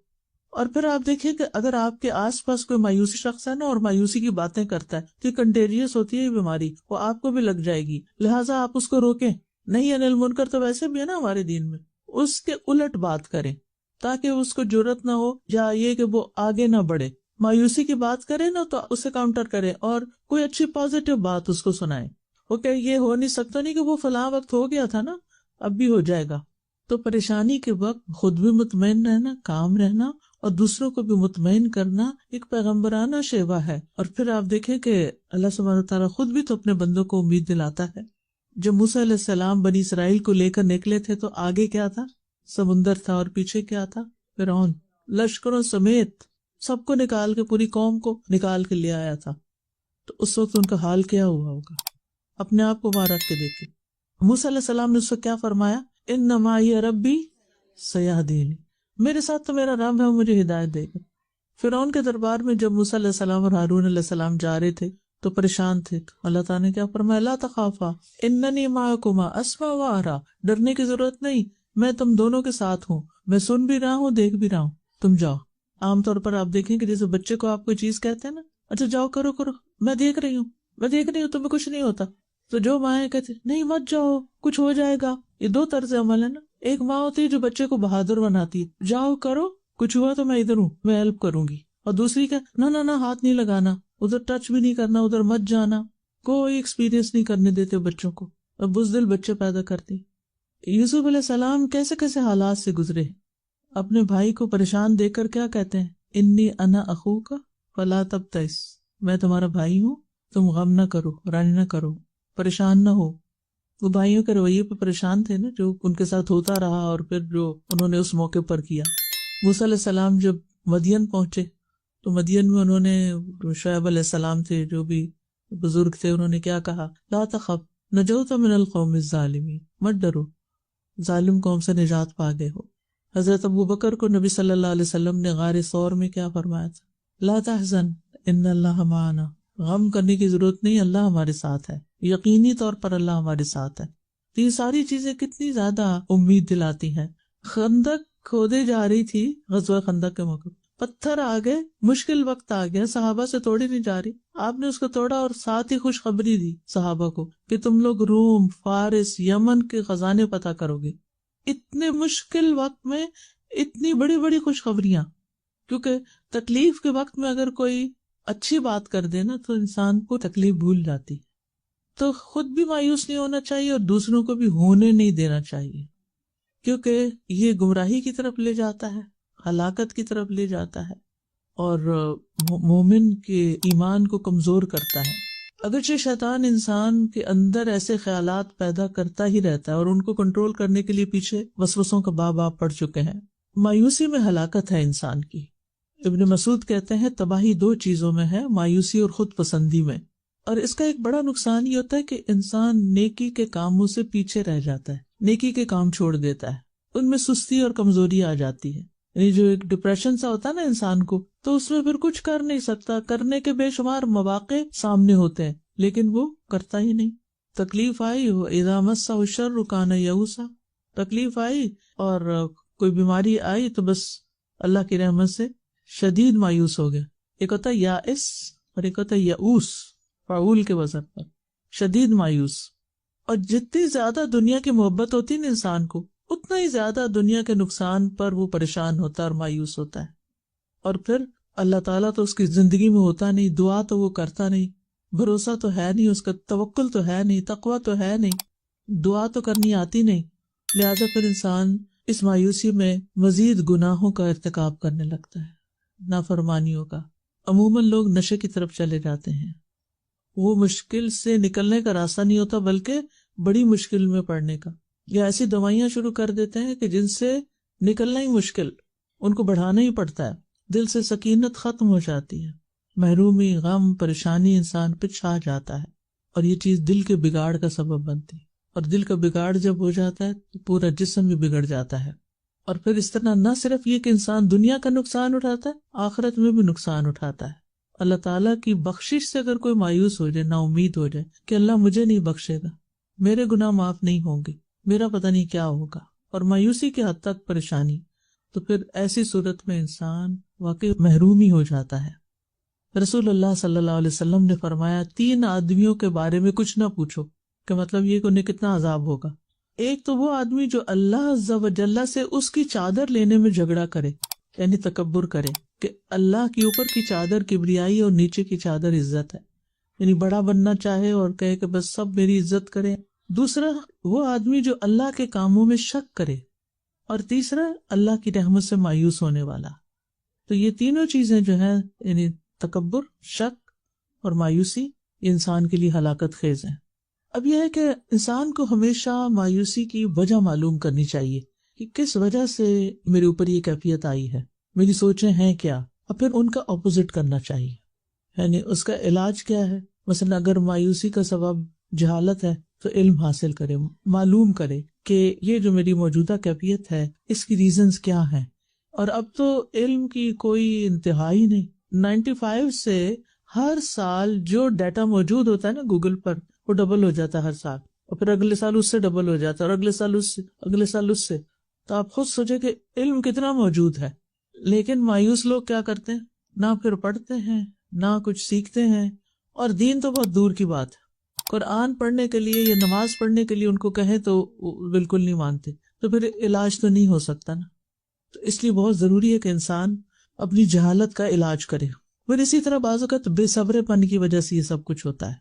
A: اور پھر آپ دیکھیں کہ اگر آپ کے آس پاس کوئی مایوسی شخص ہے نا اور مایوسی کی باتیں کرتا ہے تو یہ کنٹیجیس ہوتی ہے یہ بیماری، وہ آپ کو بھی لگ جائے گی، لہٰذا آپ اس کو روکیں. نہیں انل منکر تو ویسے بھی ہے نا ہمارے دین میں، اس کے الٹ بات کریں تاکہ اس کو جرأت نہ ہو یا یہ کہ وہ آگے نہ بڑھے. مایوسی کی بات کرے نا تو اسے کاؤنٹر کرے اور کوئی اچھی پازیٹیو بات اس کو سنائے. اوکے یہ ہو نہیں سکتا نہیں کہ وہ فلاں وقت ہو گیا تھا نا، اب بھی ہو جائے گا. تو پریشانی کے وقت خود بھی مطمئن رہنا، کام رہنا اور دوسروں کو بھی مطمئن کرنا ایک پیغمبرانہ شیوا ہے. اور پھر آپ دیکھیں کہ اللہ سبحانہ تعالیٰ خود بھی تو اپنے بندوں کو امید دلاتا ہے. جب موسیٰ علیہ السلام بنی اسرائیل کو لے کر نکلے تھے تو آگے کیا تھا؟ سمندر تھا، اور پیچھے کیا تھا؟ فرعون لشکروں سمیت سب کو نکال کے، پوری قوم کو نکال کے لے آیا تھا. تو اس وقت ان کا حال کیا ہوا ہوگا؟ اپنے آپ کو وہاں رکھ کے دیکھیں. موسیٰ علیہ السلام نے اس سے کیا فرمایا؟ ان معی ربی سیہدین، میرے ساتھ تو میرا رب ہے، مجھے ہدایت دے گا۔ فرعون کے دربار میں جب موسیٰ علیہ السلام اور ہارون علیہ السلام جا رہے تھے تو پریشان تھے، اللہ تعالیٰ نے کیا فرمایا؟ لا تخافا اننی معکما اسمع و ارا، ڈرنے کی ضرورت نہیں، میں تم دونوں کے ساتھ ہوں، میں سن بھی رہا ہوں، دیکھ بھی رہا ہوں، تم جاؤ۔ عام طور پر آپ دیکھیں کہ جیسے بچے کو آپ کوئی چیز کہتے ہیں نا، اچھا جاؤ کرو کرو، میں دیکھ رہی ہوں میں دیکھ رہی ہوں، تمہیں کچھ نہیں ہوتا۔ تو جو مائیں کہتی نہیں مت جاؤ کچھ ہو جائے گا، یہ دو طرز عمل ہے نا۔ ایک ماں ہوتی ہے جو بچے کو بہادر بناتی ہے، جاؤ کرو، کچھ ہوا تو میں ادھر ہوں، میں ہیلپ کروں گی۔ اور دوسری کا نہ نہ نہ، ہاتھ نہیں لگانا، ادھر ٹچ بھی نہیں کرنا، ادھر مت جانا، کوئی ایکسپیرینس نہیں کرنے دیتے بچوں کو، اور بزدل بچے پیدا کرتی۔ یوسف علیہ السلام کیسے کیسے حالات سے گزرے، اپنے بھائی کو پریشان دیکھ کر کیا کہتے ہیں؟ انی انا اخوک فلا تبتئس، میں تمہارا بھائی ہوں، تم غم نہ کرو، رنج نہ کرو، پریشان نہ ہو۔ وہ بھائیوں کے رویے پہ پریشان تھے نا، جو ان کے ساتھ ہوتا رہا اور پھر جو انہوں نے اس موقع پر کیا۔ موسیٰ علیہ السلام جب مدین پہنچے تو مدین میں انہوں نے، شعیب علیہ السلام تھے جو بھی بزرگ تھے، انہوں نے کیا کہا؟ لا تخف نجوت من القوم الظالمین، مت ڈرو، ظالم قوم سے نجات پا گئے ہو۔ حضرت ابو بکر کو نبی صلی اللہ علیہ وسلم نے غار ثور میں کیا فرمایا تھا؟ لا تحزن ان اللہ معنا، غم کرنے کی ضرورت نہیں، اللہ ہمارے ساتھ ہے، یقینی طور پر اللہ ہمارے ساتھ ہے۔ تو یہ ساری چیزیں کتنی زیادہ امید دلاتی ہیں۔ خندق کھودے جا رہی تھی، غزوہ خندق کے موقع پتھر آ گئے، مشکل وقت آ گیا، صحابہ سے توڑی نہیں جا رہی، آپ نے اس کو توڑا اور ساتھ ہی خوشخبری دی صحابہ کو کہ تم لوگ روم، فارس، یمن کے خزانے پتہ کرو گے۔ اتنے مشکل وقت میں اتنی بڑی بڑی خوشخبریاں، کیونکہ تکلیف کے وقت میں اگر کوئی اچھی بات کر دے نا تو انسان کو تکلیف بھول جاتی، تو خود بھی مایوس نہیں ہونا چاہیے اور دوسروں کو بھی ہونے نہیں دینا چاہیے، کیونکہ یہ گمراہی کی طرف لے جاتا ہے، ہلاکت کی طرف لے جاتا ہے، اور مومن کے ایمان کو کمزور کرتا ہے۔ اگرچہ شیطان انسان کے اندر ایسے خیالات پیدا کرتا ہی رہتا ہے اور ان کو کنٹرول کرنے کے لیے پیچھے وسوسوں کا باب آپ پڑھ چکے ہیں۔ مایوسی میں ہلاکت ہے انسان کی۔ ابن مسعود کہتے ہیں تباہی دو چیزوں میں ہے، مایوسی اور خود پسندی میں، اور اس کا ایک بڑا نقصان یہ ہوتا ہے کہ انسان نیکی کے کاموں سے پیچھے رہ جاتا ہے، نیکی کے کام چھوڑ دیتا ہے، ان میں سستی اور کمزوری آ جاتی ہے۔ یعنی جو ایک ڈپریشن سا ہوتا ہے نا انسان کو، تو اس میں پھر کچھ کر نہیں سکتا، کرنے کے بے شمار مواقع سامنے ہوتے ہیں لیکن وہ کرتا ہی نہیں۔ تکلیف آئی، اذا مسہ الشر کان یئوسا، تکلیف آئی اور کوئی بیماری آئی تو بس اللہ کی رحمت سے شدید مایوس ہو گیا۔ ایک ہوتا ہے یائس اور ایک ہوتا ہے یئوس، فعول کے وزن پر، شدید مایوس۔ اور جتنی زیادہ دنیا کی محبت ہوتی ہے انسان کو، اتنا ہی زیادہ دنیا کے نقصان پر وہ پریشان ہوتا ہے اور مایوس ہوتا ہے، اور پھر اللہ تعالیٰ تو اس کی زندگی میں ہوتا نہیں، دعا تو وہ کرتا نہیں، بھروسہ تو ہے نہیں اس کا، توکل تو ہے نہیں، تقویٰ تو ہے نہیں، دعا تو کرنی آتی نہیں، لہٰذا پھر انسان اس مایوسی میں مزید گناہوں کا ارتکاب کرنے لگتا ہے، نافرمانیوں کا۔ عموماً لوگ نشے کی طرف چلے جاتے ہیں، وہ مشکل سے نکلنے کا راستہ نہیں ہوتا بلکہ بڑی مشکل میں پڑنے کا، یا ایسی دوائیاں شروع کر دیتے ہیں کہ جن سے نکلنا ہی مشکل، ان کو بڑھانا ہی پڑتا ہے، دل سے سکینت ختم ہو جاتی ہے، محرومی، غم، پریشانی انسان پہ چھا جاتا ہے، اور یہ چیز دل کے بگاڑ کا سبب بنتی ہے، اور دل کا بگاڑ جب ہو جاتا ہے تو پورا جسم بھی بگڑ جاتا ہے، اور پھر اس طرح نہ صرف یہ کہ انسان دنیا کا نقصان اٹھاتا ہے، آخرت میں بھی نقصان اٹھاتا ہے۔ اللہ تعالیٰ کی بخشش سے اگر کوئی مایوس ہو جائے، نا امید ہو جائے کہ اللہ مجھے نہیں بخشے گا، میرے گناہ معاف نہیں ہوں گے، میرا پتہ نہیں کیا ہوگا، اور مایوسی کی حد تک پریشانی، تو پھر ایسی صورت میں انسان واقعی محروم ہی ہو جاتا ہے۔ رسول اللہ صلی اللہ علیہ وسلم نے فرمایا 3 آدمیوں کے بارے میں کچھ نہ پوچھو، کہ مطلب یہ کہ انہیں کتنا عذاب ہوگا۔ ایک تو وہ آدمی جو اللہ عز و جل سے اس کی چادر لینے میں جھگڑا کرے، یعنی تکبر کرے، کہ اللہ کی اوپر کی چادر کبریائی اور نیچے کی چادر عزت ہے، یعنی بڑا بننا چاہے اور کہے کہ بس سب میری عزت کریں۔ دوسرا وہ آدمی جو اللہ کے کاموں میں شک کرے، اور تیسرا اللہ کی رحمت سے مایوس ہونے والا۔ تو یہ تینوں چیزیں جو ہیں، یعنی تکبر، شک اور مایوسی، یہ انسان کے لیے ہلاکت خیز ہیں۔ اب یہ ہے کہ انسان کو ہمیشہ مایوسی کی وجہ معلوم کرنی چاہیے کہ کس وجہ سے میرے اوپر یہ کیفیت آئی ہے، میری سوچیں ہیں کیا، اور پھر ان کا اپوزٹ کرنا چاہیے، یعنی اس کا علاج کیا ہے۔ مثلا اگر مایوسی کا سبب جہالت ہے تو علم حاصل کرے، معلوم کرے کہ یہ جو میری موجودہ کیفیت ہے اس کی ریزنز کیا ہیں۔ اور اب تو علم کی کوئی انتہائی نہیں۔ 95 سے ہر سال جو ڈیٹا موجود ہوتا ہے نا گوگل پر، وہ ڈبل ہو جاتا ہے ہر سال، اور پھر اگلے سال اس سے ڈبل ہو جاتا ہے، اور اگلے سال اس سے، اگلے سال اس سے۔ تو آپ خود سوچیں کہ علم کتنا موجود ہے، لیکن مایوس لوگ کیا کرتے ہیں، نہ پھر پڑھتے ہیں نہ کچھ سیکھتے ہیں، اور دین تو بہت دور کی بات ہے۔ قرآن پڑھنے کے لیے یا نماز پڑھنے کے لیے ان کو کہیں تو وہ بالکل نہیں مانتے، تو پھر علاج تو نہیں ہو سکتا نا۔ تو اس لیے بہت ضروری ہے کہ انسان اپنی جہالت کا علاج کرے۔ پھر اسی طرح بعض اوقات بے صبر پن کی وجہ سے یہ سب کچھ ہوتا ہے،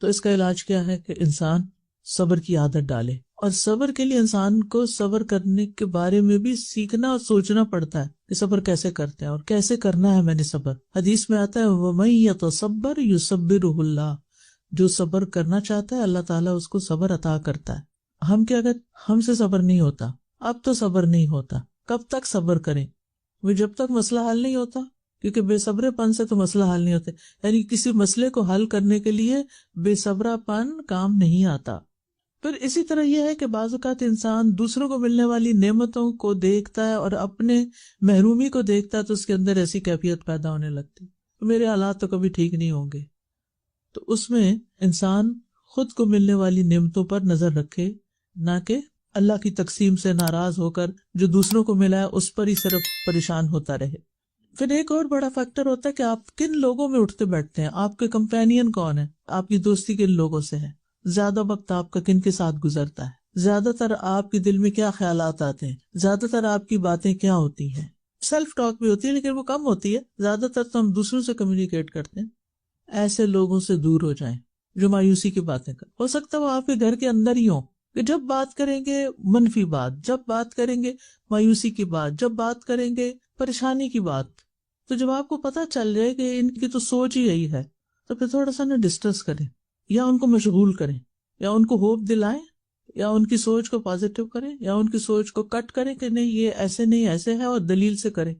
A: تو اس کا علاج کیا ہے کہ انسان صبر کی عادت ڈالے، اور صبر کے لیے انسان کو صبر کرنے کے بارے میں بھی سیکھنا اور سوچنا پڑتا ہے کہ صبر کیسے کرتے ہیں اور کیسے کرنا ہے۔ میں نے صبر، حدیث میں آتا ہے وَمَن يَتَصَبَّرْ يُصَبِّرُهُ اللَّهُ، جو صبر کرنا چاہتا ہے اللہ تعالیٰ اس کو صبر عطا کرتا ہے۔ ہم کیا کہتے، ہم سے صبر نہیں ہوتا، اب تو صبر نہیں ہوتا، کب تک صبر کریں؟ وہ جب تک مسئلہ حل نہیں ہوتا، کیونکہ بے صبر پن سے تو مسئلہ حل نہیں ہوتے، یعنی کسی مسئلے کو حل کرنے کے لیے بے صبر پن کام نہیں آتا۔ پھر اسی طرح یہ ہے کہ بعض اوقات انسان دوسروں کو ملنے والی نعمتوں کو دیکھتا ہے اور اپنے محرومی کو دیکھتا ہے، تو اس کے اندر ایسی کیفیت پیدا ہونے لگتی، میرے حالات تو کبھی ٹھیک نہیں ہوں گے۔ تو اس میں انسان خود کو ملنے والی نعمتوں پر نظر رکھے، نہ کہ اللہ کی تقسیم سے ناراض ہو کر جو دوسروں کو ملا ہے اس پر ہی صرف پریشان ہوتا رہے۔ پھر ایک اور بڑا فیکٹر ہوتا ہے کہ آپ کن لوگوں میں اٹھتے بیٹھتے ہیں، آپ کے کمپینین کون ہیں، آپ کی دوستی کن لوگوں سے ہے، زیادہ وقت آپ کا کن کے ساتھ گزرتا ہے، زیادہ تر آپ کے دل میں کیا خیالات آتے ہیں، زیادہ تر آپ کی باتیں کیا ہوتی ہیں۔ سیلف ٹاک بھی ہوتی ہے لیکن وہ کم ہوتی ہے، زیادہ تر تو ہم دوسروں سے کمیونیکیٹ کرتے ہیں۔ ایسے لوگوں سے دور ہو جائیں جو مایوسی کی باتیں کریں، ہو سکتا ہے وہ آپ کے گھر کے اندر ہی ہوں، کہ جب بات کریں گے منفی بات، جب بات کریں گے مایوسی کی بات، جب بات کریں گے پریشانی کی بات، تو جب آپ کو پتہ چل جائے کہ ان کی تو سوچ ہی یہی ہے، تو پھر تھوڑا سا ڈسکس کریں، یا ان کو مشغول کریں، یا ان کو ہوپ دلائیں، یا ان کی سوچ کو پازیٹیو کریں، یا ان کی سوچ کو کٹ کریں کہ نہیں یہ ایسے نہیں ایسے ہے، اور دلیل سے کریں،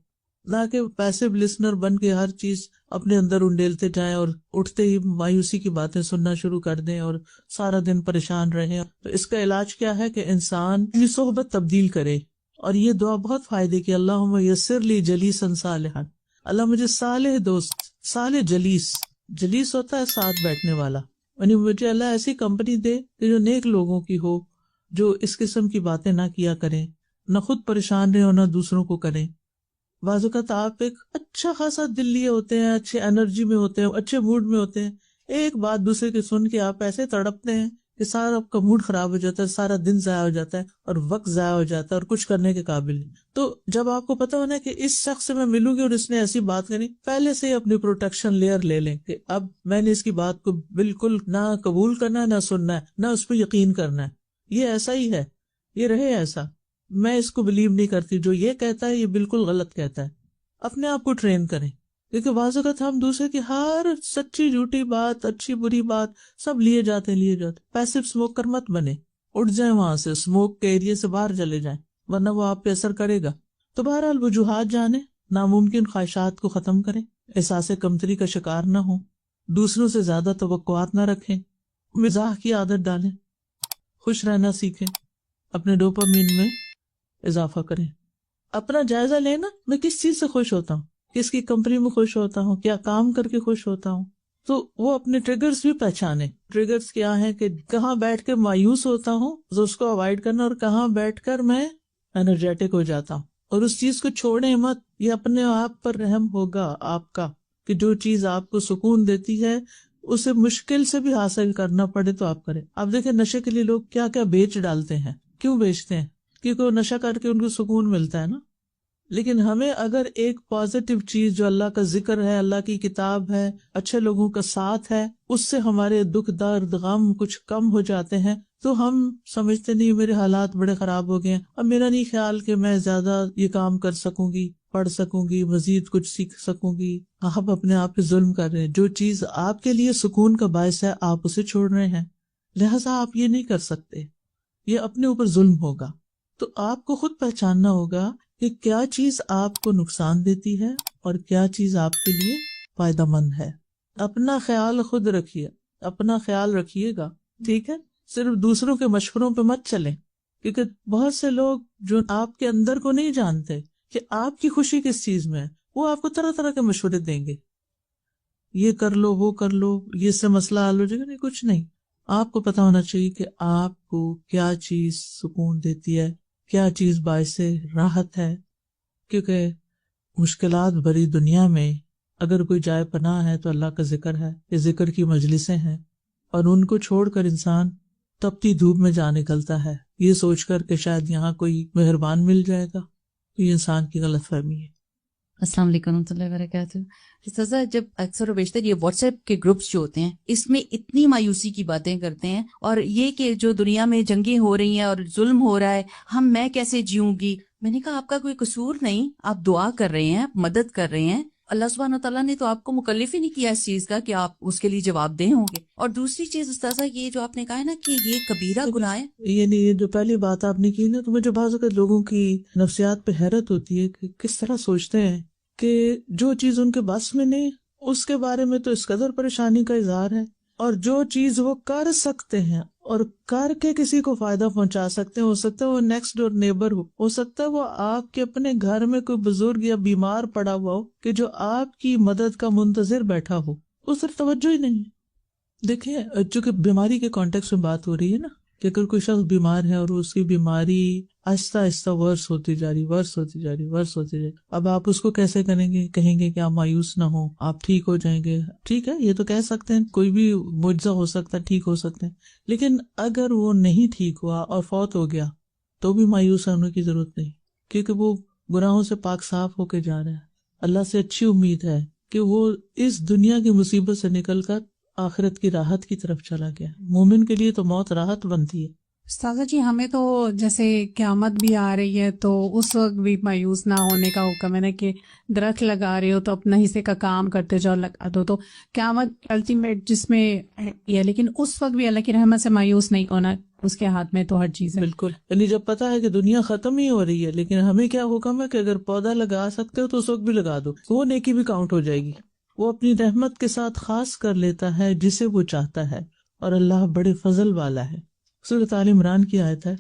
A: نہ کہ پیسو لسنر بن کے ہر چیز اپنے اندر انڈیلتے جائیں اور اٹھتے ہی مایوسی کی باتیں سننا شروع کر دیں اور سارا دن پریشان رہیں۔ تو اس کا علاج کیا ہے کہ انسان اپنی صحبت تبدیل کرے، اور یہ دعا بہت فائدے کی، اللہم یسر لی جلیسا صالحا، اللہ مجھے صالح دوست، صالح جلیس ہوتا ہے ساتھ بیٹھنے والا، یعنی مجھے اللہ ایسی کمپنی دے کہ جو نیک لوگوں کی ہو، جو اس قسم کی باتیں نہ کیا کریں، نہ خود پریشان رہے اور نہ دوسروں کو کریں۔ بعض اوقات آپ ایک اچھا خاصا دل لیے ہوتے ہیں، اچھے انرجی میں ہوتے ہیں، اچھے موڈ میں ہوتے ہیں، ایک بات دوسرے کی سن کے آپ ایسے تڑپتے ہیں کہ سارا آپ کا موڈ خراب ہو جاتا ہے، سارا دن ضائع ہو جاتا ہے اور وقت ضائع ہو جاتا ہے اور کچھ کرنے کے قابل نہیں۔ تو جب آپ کو پتا ہونا کہ اس شخص سے میں ملوں گی اور اس نے ایسی بات کرنی، پہلے سے ہی اپنی پروٹیکشن لیئر لے لیں کہ اب میں نے اس کی بات کو بالکل نہ قبول کرنا ہے، نہ سننا ہے، نہ اس پہ یقین کرنا ہے، یہ ایسا ہی ہے، یہ رہے ایسا، میں اس کو بلیو نہیں کرتی، جو یہ کہتا ہے یہ بالکل غلط کہتا ہے۔ اپنے آپ کو ٹرین کریں، کیونکہ بعض اوقات ہم دوسرے کی ہر سچی جھوٹی بات، اچھی بری بات سب لیے جاتے پیسو اسموکر مت بنے، اٹھ جائیں وہاں سے، اسموک کے ایریے سے باہر چلے جائیں، ورنہ وہ آپ پہ اثر کرے گا۔ تو بہرحال وجوہات جانیں، ناممکن خواہشات کو ختم کریں، احساس کمتری کا شکار نہ ہوں، دوسروں سے زیادہ توقعات نہ رکھیں، مزاح کی عادت ڈالیں، خوش رہنا سیکھیں، اپنے ڈوپامین میں اضافہ کریں۔ اپنا جائزہ لینا، میں کس چیز سے خوش ہوتا ہوں، کس کی کمپنی میں خوش ہوتا ہوں، کیا کام کر کے خوش ہوتا ہوں، تو وہ اپنے ٹریگرز بھی پہچانے۔ ٹریگرز کیا ہیں کہ کہاں بیٹھ کے مایوس ہوتا ہوں تو اس کو اوائڈ کرنا، اور کہاں بیٹھ کر میں انرجیٹک ہو جاتا ہوں، اور اس چیز کو چھوڑیں مت۔ یہ اپنے آپ پر رحم ہوگا آپ کا کہ جو چیز آپ کو سکون دیتی ہے اسے مشکل سے بھی حاصل کرنا پڑے تو آپ کریں۔ آپ دیکھیں نشے کے لیے لوگ کیا کیا بیچ ڈالتے ہیں، کیوں بیچتے ہیں؟ کیونکہ وہ نشہ کر کے ان کو سکون ملتا ہے نا۔ لیکن ہمیں اگر ایک پازیٹیو چیز جو اللہ کا ذکر ہے، اللہ کی کتاب ہے، اچھے لوگوں کا ساتھ ہے، اس سے ہمارے دکھ درد غم کچھ کم ہو جاتے ہیں، تو ہم سمجھتے نہیں میرے حالات بڑے خراب ہو گئے ہیں، اب میرا نہیں خیال کہ میں زیادہ یہ کام کر سکوں گی، پڑھ سکوں گی، مزید کچھ سیکھ سکوں گی۔ آپ اپنے آپ پہ ظلم کر رہے ہیں، جو چیز آپ کے لیے سکون کا باعث ہے آپ اسے چھوڑ رہے ہیں، لہٰذا آپ یہ نہیں کر سکتے، یہ اپنے اوپر ظلم ہوگا۔ تو آپ کو خود پہچاننا ہوگا کہ کیا چیز آپ کو نقصان دیتی ہے اور کیا چیز آپ کے لیے فائدہ مند ہے۔ اپنا خیال خود رکھیے، اپنا خیال رکھیے گا، ٹھیک ہے؟ صرف دوسروں کے مشوروں پہ مت چلیں، کیونکہ بہت سے لوگ جو آپ کے اندر کو نہیں جانتے کہ آپ کی خوشی کس چیز میں ہے، وہ آپ کو طرح طرح کے مشورے دیں گے، یہ کر لو، وہ کر لو، یہ سے مسئلہ حل ہو جائے گا۔ نہیں، کچھ نہیں، آپ کو پتا ہونا چاہیے کہ آپ کو کیا چیز سکون دیتی ہے، کیا چیز باعث راحت ہے، کیونکہ مشکلات بھری دنیا میں اگر کوئی جائے پناہ ہے تو اللہ کا ذکر ہے، یہ ذکر کی مجلسیں ہیں، اور ان کو چھوڑ کر انسان تپتی دھوپ میں جا نکلتا ہے یہ سوچ کر کہ شاید یہاں کوئی مہربان مل جائے گا، تو یہ انسان کی غلط فہمی ہے۔
B: السلام علیکم ورحمۃ اللہ وبرکاتہ۔ استاذہ، جب اکثر و بیشتر یہ واٹس ایپ کے گروپس جو ہوتے ہیں اس میں اتنی مایوسی کی باتیں کرتے ہیں، اور یہ کہ جو دنیا میں جنگیں ہو رہی ہیں اور ظلم ہو رہا ہے، میں کیسے جیوں گی؟ میں نے کہا آپ کا کوئی قصور نہیں، آپ دعا کر رہے ہیں، مدد کر رہے ہیں، اللہ سبحانہ تعالیٰ نے تو آپ کو مکلف ہی نہیں کیا اس چیز کا کہ آپ اس کے لیے جواب دہ ہوں گے۔ اور دوسری چیز استاذہ، یہ جو آپ نے کہا ہے نا کہ یہ کبیرہ گناہ ہے،
A: یعنی یہ جو پہلی بات آپ نے کی نا، تو مجھے بعض اوقات لوگوں کی نفسیات پہ حیرت ہوتی ہے کہ کس طرح سوچتے ہیں کہ جو چیز ان کے بس میں نہیں اس کے بارے میں تو اس قدر پریشانی کا اظہار ہے، اور جو چیز وہ کر سکتے ہیں اور کر کے کسی کو فائدہ پہنچا سکتے ہیں، ہو سکتا ہے وہ نیکسٹ ڈور نیبر ہو سکتا ہے وہ آپ کے اپنے گھر میں کوئی بزرگ یا بیمار پڑا ہوا ہو کہ جو آپ کی مدد کا منتظر بیٹھا ہو، اس طرف توجہ ہی نہیں ہے۔ دیکھیں، چونکہ بیماری کے کانٹیکس میں بات ہو رہی ہے نا، کہ اگر کوئی شخص بیمار ہے اور اس کی بیماری آہستہ آہستہ ورس ہوتی جا رہی، اب آپ اس کو کیسے کریں گے؟ کہیں گے کہ آپ مایوس نہ ہو، آپ ٹھیک ہو جائیں گے۔ ٹھیک ہے، یہ تو کہہ سکتے ہیں، کوئی بھی معجزہ ہو سکتا ہے، ٹھیک ہو سکتے ہیں، لیکن اگر وہ نہیں ٹھیک ہوا اور فوت ہو گیا تو بھی مایوس ہونے کی ضرورت نہیں، کیونکہ وہ گناہوں سے پاک صاف ہو کے جا رہا ہے۔ اللہ سے اچھی امید ہے کہ وہ اس دنیا کی مصیبت سے نکل کر آخرت کی راحت کی طرف چلا گیا۔ مومن کے لیے تو موت راحت بنتی ہے۔
C: استاذہ جی، ہمیں تو جیسے قیامت بھی آ رہی ہے تو اس وقت بھی مایوس نہ ہونے کا حکم ہے نا، کہ درخت لگا رہے ہو تو اپنا حصے کا کام کرتے جاؤ، لگا دو، تو قیامت الٹیمیٹ جس میں یہ، لیکن اس وقت بھی اللہ کی رحمت سے مایوس نہیں ہونا، اس کے ہاتھ میں تو ہر چیز ہے۔
A: بالکل، یعنی جب پتا ہے کہ دنیا ختم ہی ہو رہی ہے، لیکن ہمیں کیا حکم ہے کہ اگر پودا لگا سکتے ہو تو اس وقت بھی لگا دو، وہ نیکی بھی کاؤنٹ ہو جائے گی۔ وہ اپنی رحمت کے ساتھ خاص کر لیتا ہے جسے وہ چاہتا ہے، اور اللہ بڑے فضل والا ہے۔ سورۃ آل عمران کی آیت ہے۔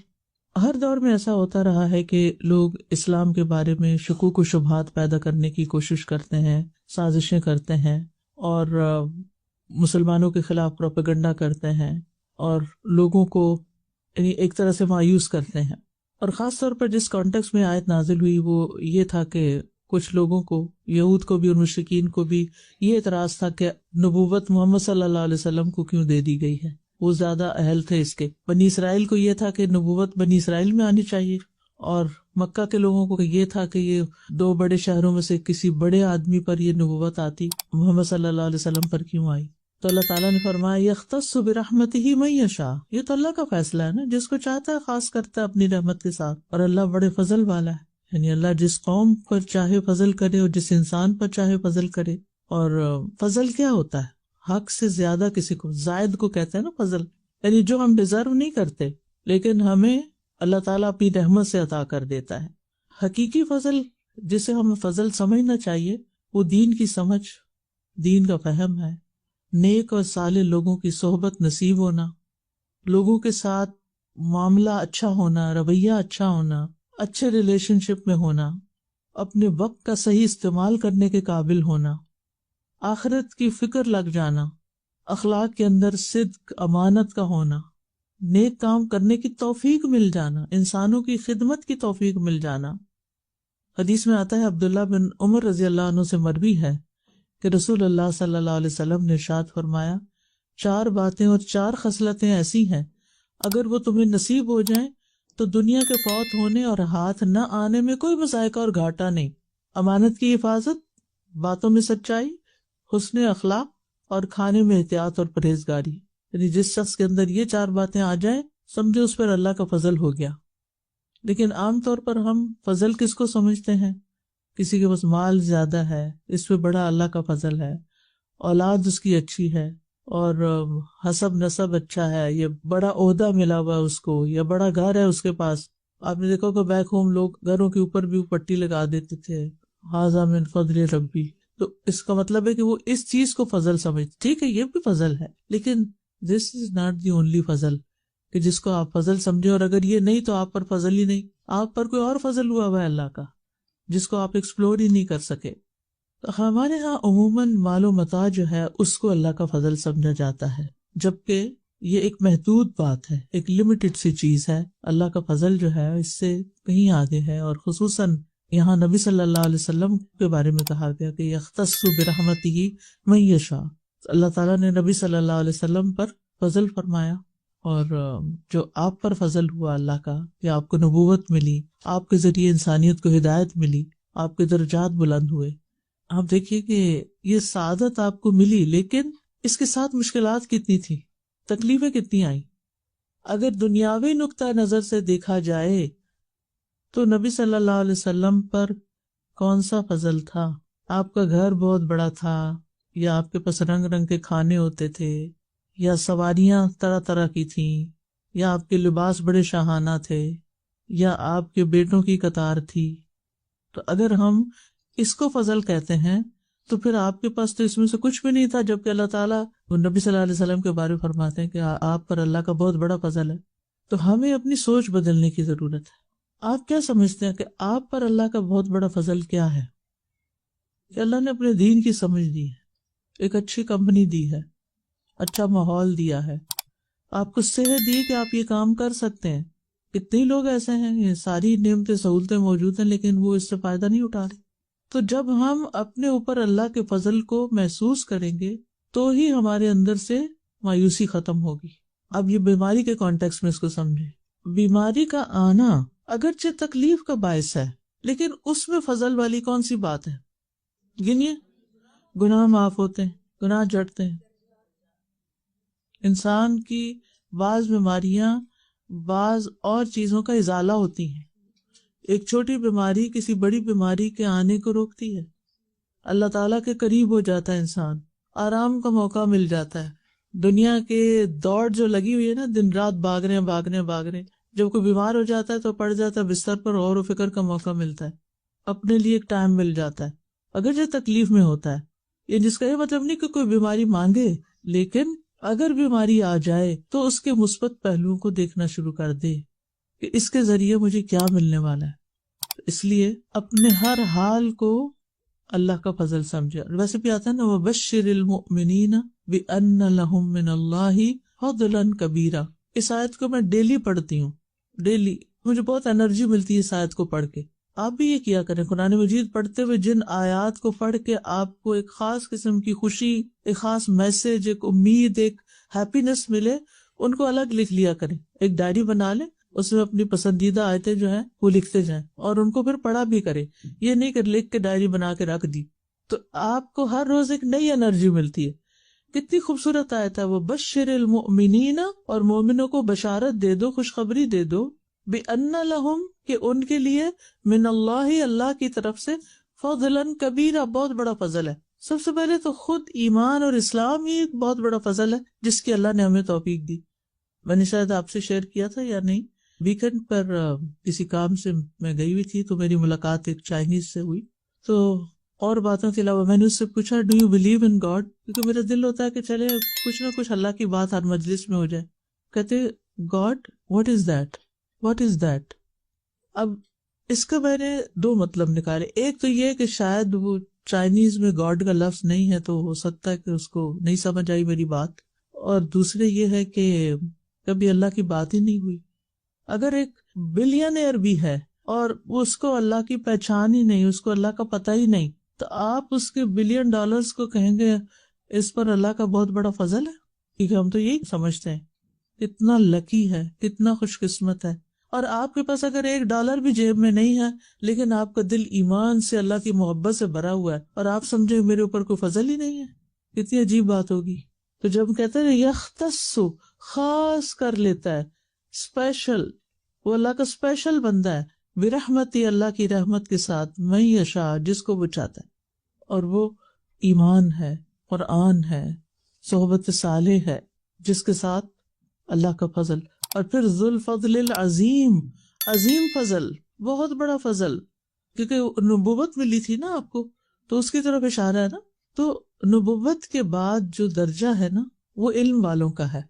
A: ہر دور میں ایسا ہوتا رہا ہے کہ لوگ اسلام کے بارے میں شکوک و شبہات پیدا کرنے کی کوشش کرتے ہیں، سازشیں کرتے ہیں، اور مسلمانوں کے خلاف پروپیگنڈا کرتے ہیں، اور لوگوں کو یعنی ایک طرح سے مایوس کرتے ہیں۔ اور خاص طور پر جس کانٹیکس میں آیت نازل ہوئی وہ یہ تھا کہ کچھ لوگوں کو، یہود کو بھی اور مشرکین کو بھی یہ اعتراض تھا کہ نبوت محمد صلی اللہ علیہ وسلم کو کیوں دے دی گئی ہے، وہ زیادہ اہل تھے اس کے۔ بنی اسرائیل کو یہ تھا کہ نبوت بنی اسرائیل میں آنی چاہیے، اور مکہ کے لوگوں کو یہ تھا کہ یہ دو بڑے شہروں میں سے کسی بڑے آدمی پر یہ نبوت آتی، محمد صلی اللہ علیہ وسلم پر کیوں آئی؟ تو اللہ تعالیٰ نے فرمایا یختص برحمتہ من یشاء، یہ تو اللہ کا فیصلہ ہے نا، جس کو چاہتا ہے خاص کرتا ہے اپنی رحمت کے ساتھ، اور اللہ بڑے فضل والا ہے۔ یعنی اللہ جس قوم پر چاہے فضل کرے اور جس انسان پر چاہے فضل کرے۔ اور فضل کیا ہوتا ہے؟ حق سے زیادہ کسی کو، زائد کو کہتے ہیں نا فضل، یعنی جو ہم ڈیزرو نہیں کرتے لیکن ہمیں اللہ تعالیٰ اپنی رحمت سے عطا کر دیتا ہے۔ حقیقی فضل جسے ہمیں فضل سمجھنا چاہیے وہ دین کی سمجھ، دین کا فہم ہے، نیک اور صالح لوگوں کی صحبت نصیب ہونا، لوگوں کے ساتھ معاملہ اچھا ہونا، رویہ اچھا ہونا، اچھے ریلیشن شپ میں ہونا، اپنے وقت کا صحیح استعمال کرنے کے قابل ہونا، آخرت کی فکر لگ جانا، اخلاق کے اندر صدق، امانت کا ہونا، نیک کام کرنے کی توفیق مل جانا، انسانوں کی خدمت کی توفیق مل جانا۔ حدیث میں آتا ہے، عبداللہ بن عمر رضی اللہ عنہ سے مروی ہے کہ رسول اللہ صلی اللہ علیہ وسلم نے ارشاد فرمایا، 4 باتیں اور 4 خصلتیں ایسی ہیں اگر وہ تمہیں نصیب ہو جائیں تو دنیا کے فوت ہونے اور ہاتھ نہ آنے میں کوئی مذائقہ اور گھاٹا نہیں۔ امانت کی حفاظت، باتوں میں سچائی، حسن اخلاق، اور کھانے میں احتیاط اور پرہیزگاری۔ یعنی جس شخص کے اندر یہ 4 باتیں آ جائیں، سمجھے اس پر اللہ کا فضل ہو گیا۔ لیکن عام طور پر ہم فضل کس کو سمجھتے ہیں؟ کسی کے پاس مال زیادہ ہے، اس پہ بڑا اللہ کا فضل ہے، اولاد اس کی اچھی ہے، اور حسب نسب اچھا ہے، یہ بڑا عہدہ ملا ہوا ہے اس کو، یا بڑا گھر ہے اس کے پاس۔ آپ نے دیکھا کہ بیک ہوم لوگ گھروں کے اوپر بھی پٹی لگا دیتے تھے، ھذا من فضل ربی، تو اس کا مطلب ہے کہ وہ اس چیز کو فضل سمجھتے۔ ٹھیک ہے، یہ بھی فضل ہے، لیکن دس از ناٹ دی اونلی فضل، کہ جس کو آپ فضل سمجھے، اور اگر یہ نہیں تو آپ پر فضل ہی نہیں، آپ پر کوئی اور فضل ہوا ہے اللہ کا جس کو آپ ایکسپلور ہی نہیں کر سکے۔ تو ہمارے ہاں عموماً مال و متاع جو ہے اس کو اللہ کا فضل سمجھا جاتا ہے، جبکہ یہ ایک محدود بات ہے، ایک لمیٹڈ سی چیز ہے۔ اللہ کا فضل جو ہے اس سے کہیں آگے ہے، اور خصوصاً یہاں نبی صلی اللہ علیہ وسلم کے بارے میں کہا گیا کہ یختص برحمتہ من یشاء، اللہ تعالیٰ نے نبی صلی اللہ علیہ وسلم پر فضل فرمایا، اور جو آپ پر فضل ہوا اللہ کا کہ آپ کو نبوت ملی، آپ کے ذریعے انسانیت کو ہدایت ملی، آپ کے درجات بلند ہوئے۔ آپ دیکھیے کہ یہ سعادت آپ کو ملی، لیکن اس کے ساتھ مشکلات کتنی تھی، تکلیفیں کتنی آئیں۔ اگر دنیاوی نقطہ نظر سے دیکھا جائے تو نبی صلی اللہ علیہ وسلم پر کون سا فضل تھا؟ آپ کا گھر بہت بڑا تھا، یا آپ کے پاس رنگ رنگ کے کھانے ہوتے تھے، یا سواریاں طرح طرح کی تھیں، یا آپ کے لباس بڑے شاہانہ تھے، یا آپ کے بیٹوں کی قطار تھی۔ تو اگر ہم اس کو فضل کہتے ہیں تو پھر آپ کے پاس تو اس میں سے کچھ بھی نہیں تھا، جبکہ اللہ تعالیٰ وہ نبی صلی اللہ علیہ وسلم کے بارے میں فرماتے ہیں کہ آپ پر اللہ کا بہت بڑا فضل ہے۔ تو ہمیں اپنی سوچ بدلنے کی ضرورت ہے۔ آپ کیا سمجھتے ہیں کہ آپ پر اللہ کا بہت بڑا فضل کیا ہے؟ کہ اللہ نے اپنے دین کی سمجھ دی ہے، ایک اچھی کمپنی دی ہے، اچھا ماحول دیا ہے، آپ کو صحت دی کہ آپ یہ کام کر سکتے ہیں۔ کتنے لوگ ایسے ہیں، یہ ساری نعمتیں سہولتیں موجود ہیں لیکن وہ اس سے فائدہ نہیں اٹھا رہے۔ تو جب ہم اپنے اوپر اللہ کے فضل کو محسوس کریں گے تو ہی ہمارے اندر سے مایوسی ختم ہوگی۔ اب یہ بیماری کے کانٹیکس میں اس کو سمجھیں۔ بیماری کا آنا اگرچہ تکلیف کا باعث ہے، لیکن اس میں فضل والی کون سی بات ہے؟ گنیے، گناہ معاف ہوتے ہیں، گناہ جڑتے ہیں۔ انسان کی بعض بیماریاں بعض اور چیزوں کا ازالہ ہوتی ہیں۔ ایک چھوٹی بیماری کسی بڑی بیماری کے آنے کو روکتی ہے۔ اللہ تعالیٰ کے قریب ہو جاتا ہے انسان، آرام کا موقع مل جاتا ہے۔ دنیا کے دوڑ جو لگی ہوئی ہے نا، دن رات بھاگ رہے ہیں، جب کوئی بیمار ہو جاتا ہے تو پڑ جاتا ہے بستر پر، غور و فکر کا موقع ملتا ہے، اپنے لیے ایک ٹائم مل جاتا ہے، اگر جو تکلیف میں ہوتا ہے۔ یہ جس کا یہ مطلب نہیں کہ کوئی بیماری مانگے، لیکن اگر بیماری آ جائے تو اس کے مثبت پہلوؤں کو دیکھنا شروع کر دے کہ اس کے ذریعے مجھے کیا ملنے والا ہے۔ اس لیے اپنے ہر حال کو اللہ کا فضل سمجھے۔ ویسے بھی آتا ہے نا، وَبَشِّرِ الْمُؤْمِنِينَ بِأَنَّ لَهُم مِّنَ اللَّهِ فَضْلًا كَبِيرًا۔ اس آیت کو میں ڈیلی پڑھتی ہوں، ڈیلی مجھے بہت انرجی ملتی ہے اس آیت کو پڑھ کے۔ آپ بھی یہ کیا کریں، قرآن مجید پڑھتے ہوئے جن آیات کو پڑھ کے آپ کو ایک خاص قسم کی خوشی، ایک خاص میسج، ایک امید، ایک ہیپینس ملے، ان کو الگ لکھ لیا کریں۔ ایک ڈائری بنا لیں، اس میں اپنی پسندیدہ آیتیں جو ہیں وہ لکھتے جائیں، اور ان کو پھر پڑھا بھی کریں۔ یہ نہیں کہ لکھ کے ڈائری بنا کے رکھ دی، تو آپ کو ہر روز ایک نئی انرجی ملتی ہے۔ کتنی خوبصورت آیت ہے وہ، بشر المؤمنین، اور مومنوں کو بشارت دے دو، خوشخبری دے دو، بِأَنَّ لَهُمْ، کہ ان کے لیے، من اللہ، اللہ کی طرف سے، فضلاً کبیرہ، بہت بڑا فضل ہے۔ سب سے پہلے تو خود ایمان اور اسلام ہی ایک بہت بڑا فضل ہے جس کی اللہ نے ہمیں توفیق دی۔ میں نے شاید آپ سے شیئر کیا تھا یا نہیں، ویکنڈ پر کسی کام سے میں گئی ہوئی تھی تو میری ملاقات ایک چائنیز سے ہوئی، تو اور باتوں کے علاوہ میں نے اس سے پوچھا do you believe in God, کیونکہ میرا دل ہوتا ہے کہ چلے کچھ نہ کچھ اللہ کی بات ہر مجلس میں ہو جائے۔ کہتے God what is that, what is that. اب اس کا میں نے دو مطلب نکالے، ایک تو یہ کہ شاید وہ چائنیز میں گاڈ کا لفظ نہیں ہے تو ہو سکتا ہے کہ اس کو نہیں سمجھ آئی میری بات، اور دوسرے یہ ہے کہ کبھی اللہ کی بات ہی نہیں ہوئی۔ اگر ایک بلینئر بھی ہے اور اس کو اللہ کی پہچان ہی نہیں، اس کو اللہ کا پتہ ہی نہیں، تو آپ اس کے $1 بلین کو کہیں گے اس پر اللہ کا بہت بڑا فضل ہے، کیونکہ ہم تو یہی سمجھتے ہیں کتنا لکی ہے، کتنا خوش قسمت ہے۔ اور آپ کے پاس اگر $1 بھی جیب میں نہیں ہے لیکن آپ کا دل ایمان سے، اللہ کی محبت سے بھرا ہوا ہے، اور آپ سمجھے میرے اوپر کوئی فضل ہی نہیں ہے، کتنی عجیب بات ہوگی۔ تو جب کہتے ہیں یختص، خاص کر لیتا ہے، اسپیشل، وہ اللہ کا اسپیشل بندہ ہے، برحمتی، اللہ کی رحمت کے ساتھ، من یشاء، جس کو وہ چاہتا ہے، اور وہ ایمان ہے، قرآن ہے، صحبت صالح ہے، جس کے ساتھ اللہ کا فضل۔ اور پھر ذو الفضل العظیم، عظیم فضل، بہت بڑا فضل، کیونکہ نبوت ملی تھی نا آپ کو، تو اس کی طرف اشارہ ہے نا۔ تو نبوت کے بعد جو درجہ ہے نا وہ علم والوں کا ہے۔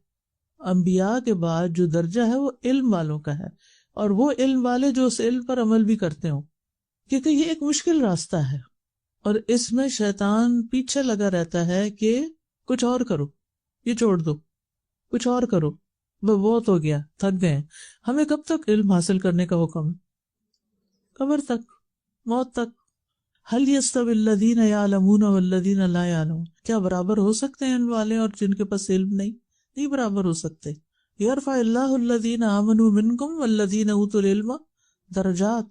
A: انبیاء کے بعد جو درجہ ہے وہ علم والوں کا ہے، اور وہ علم والے جو اس علم پر عمل بھی کرتے ہوں، کیونکہ یہ ایک مشکل راستہ ہے اور اس میں شیطان پیچھے لگا رہتا ہے کہ کچھ اور کرو، یہ چھوڑ دو، کچھ اور کرو، بہت ہو گیا، تھک گئے۔ ہمیں کب تک علم حاصل کرنے کا حکم ہے؟ قبر تک، موت تک۔ هل يستوي الذين يعلمون والذين لا يعلمون، کیا برابر ہو سکتے ہیں علم والے اور جن کے پاس علم نہیں برابر ہو سکتے۔ يرفع الله الذين آمنوا منكم والذين اوتوا العلم درجات،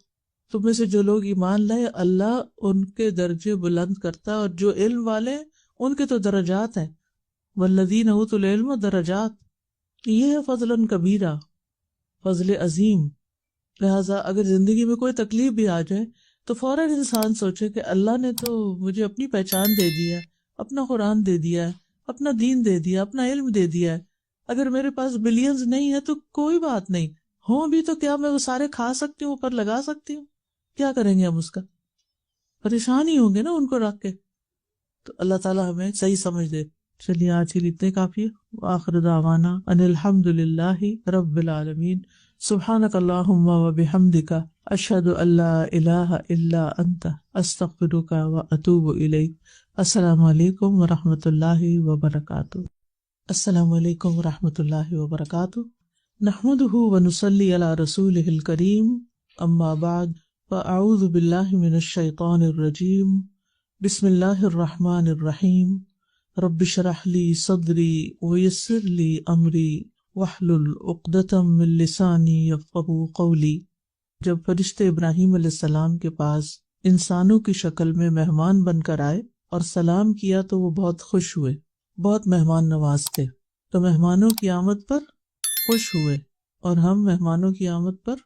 A: تم میں سے جو لوگ ایمان لائے اللہ ان کے درجے بلند کرتا ہے، اور جو علم والے ان کے تو درجات ہیں، والذین اوتوا العلم درجات، یہ ہے فضل کبیرہ، فضل عظیم۔ لہٰذا اگر زندگی میں کوئی تکلیف بھی آ جائے تو فوراً انسان سوچے کہ اللہ نے تو مجھے اپنی پہچان دے دیا ہے، اپنا قرآن دے دیا ہے، اپنا دین دے دیا، اپنا علم دے دیا ہے۔ اگر میرے پاس بلینز نہیں ہے تو کوئی بات نہیں، ہوں بھی تو کیا میں وہ سارے کھا سکتی ہوں، اوپر لگا سکتی ہوں؟ کیا کریں گے ہم اس کا؟ پریشان ہی ہوں گے نا ان کو رکھ کے۔ تو اللہ تعالیٰ ہمیں صحیح سمجھ دے۔ چلیے آج کے لیے اتنے کافی ہے۔ وآخر دعوانا ان الحمد للہ رب العالمین۔ سبحانک اللہم وبحمدک اشہد ان لا الہ الا انت استغفرک واتوب الیک۔ السلام علیکم ورحمۃ اللہ وبرکاتہ۔ السلام علیکم ورحمۃ اللہ وبرکاتہ۔ نحمدہ ونصلی علی رسولہ الکریم، اما بعد فاعوذ باللہ من الشیطان الرجیم، بسم اللہ الرحمن الرحیم۔ رب اشرح لی صدری ویسر لی امری واحلل عقدۃ من لسانی یفقہوا قولی۔ جب فرشتے ابراہیم علیہ السلام کے پاس انسانوں کی شکل میں مہمان بن کر آئے اور سلام کیا تو وہ بہت خوش ہوئے، بہت مہمان نواز تھے۔ تو مہمانوں کی آمد پر خوش ہوئے اور ہم مہمانوں کی آمد پر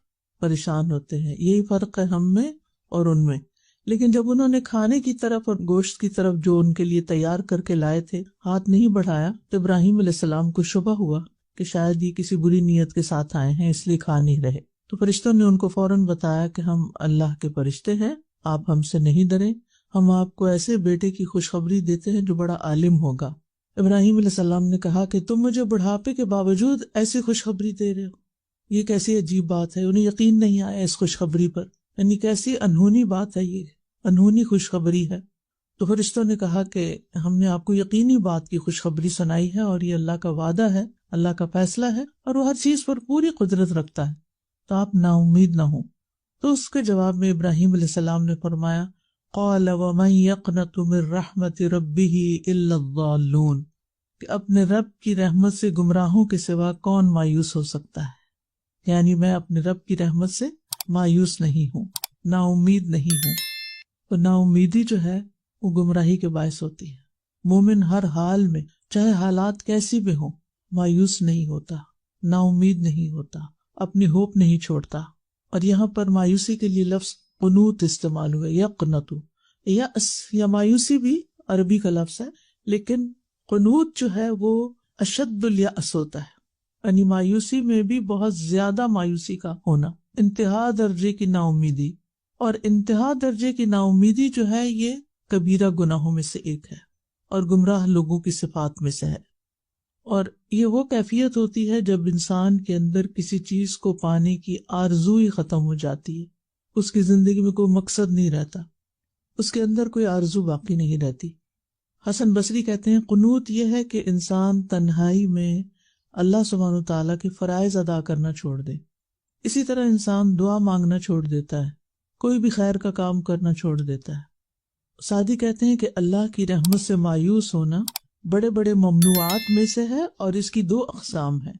A: پریشان ہوتے ہیں، یہی فرق ہے ہم میں اور ان میں۔ لیکن جب انہوں نے کھانے کی طرف اور گوشت کی طرف جو ان کے لیے تیار کر کے لائے تھے ہاتھ نہیں بڑھایا تو ابراہیم علیہ السلام کو شبہ ہوا کہ شاید یہ کسی بری نیت کے ساتھ آئے ہیں، اس لیے کھا نہیں رہے۔ تو فرشتوں نے ان کو فوراً بتایا کہ ہم اللہ کے فرشتے ہیں، آپ ہم سے نہیں ڈریں، ہم آپ کو ایسے بیٹے کی خوشخبری دیتے ہیں جو بڑا عالم ہوگا۔ ابراہیم علیہ السلام نے کہا کہ تم مجھے بڑھاپے کے باوجود ایسی خوشخبری دے رہے ہو، یہ کیسی عجیب بات ہے۔ انہیں یقین نہیں آیا اس خوشخبری پر، یعنی کیسی انہونی بات ہے، یہ انہونی خوشخبری ہے۔ تو فرشتوں نے کہا کہ ہم نے آپ کو یقینی بات کی خوشخبری سنائی ہے، اور یہ اللہ کا وعدہ ہے، اللہ کا فیصلہ ہے، اور وہ ہر چیز پر پوری قدرت رکھتا ہے، تو آپ نا امید نہ ہوں۔ تو اس کے جواب میں ابراہیم علیہ السلام نے فرمایا قال ومن يقنط من رحمت ربه الا الضالون، کہ اپنے رب کی رحمت سے گمراہوں کے سوا کون مایوس ہو سکتا ہے، یعنی میں اپنے رب کی رحمت سے مایوس نہیں ہوں، نا امید نہیں ہوں۔ تو نا امیدی جو ہے وہ گمراہی کے باعث ہوتی ہے۔ مومن ہر حال میں چاہے حالات کیسی بھی ہوں مایوس نہیں ہوتا، نا امید نہیں ہوتا، اپنی ہوپ نہیں چھوڑتا۔ اور یہاں پر مایوسی کے لیے لفظ قنوت استعمال ہوئے، یقنطو، یأس یا مایوسی بھی عربی کا لفظ ہے، لیکن قنوت جو ہے وہ اشد الیأس ہوتا ہے، یعنی مایوسی میں بھی بہت زیادہ مایوسی کا ہونا، انتہا درجے کی نا امیدی۔ اور انتہا درجے کی نا امیدی جو ہے یہ کبیرہ گناہوں میں سے ایک ہے اور گمراہ لوگوں کی صفات میں سے ہے۔ اور یہ وہ کیفیت ہوتی ہے جب انسان کے اندر کسی چیز کو پانے کی آرزو ہی ختم ہو جاتی ہے، اس کی زندگی میں کوئی مقصد نہیں رہتا، اس کے اندر کوئی آرزو باقی نہیں رہتی۔ حسن بصری کہتے ہیں قنوت یہ ہے کہ انسان تنہائی میں اللہ سبحانہ وتعالیٰ کے فرائض ادا کرنا چھوڑ دے۔ اسی طرح انسان دعا مانگنا چھوڑ دیتا ہے، کوئی بھی خیر کا کام کرنا چھوڑ دیتا ہے۔ سعدی کہتے ہیں کہ اللہ کی رحمت سے مایوس ہونا بڑے بڑے ممنوعات میں سے ہے، اور اس کی دو اقسام ہیں۔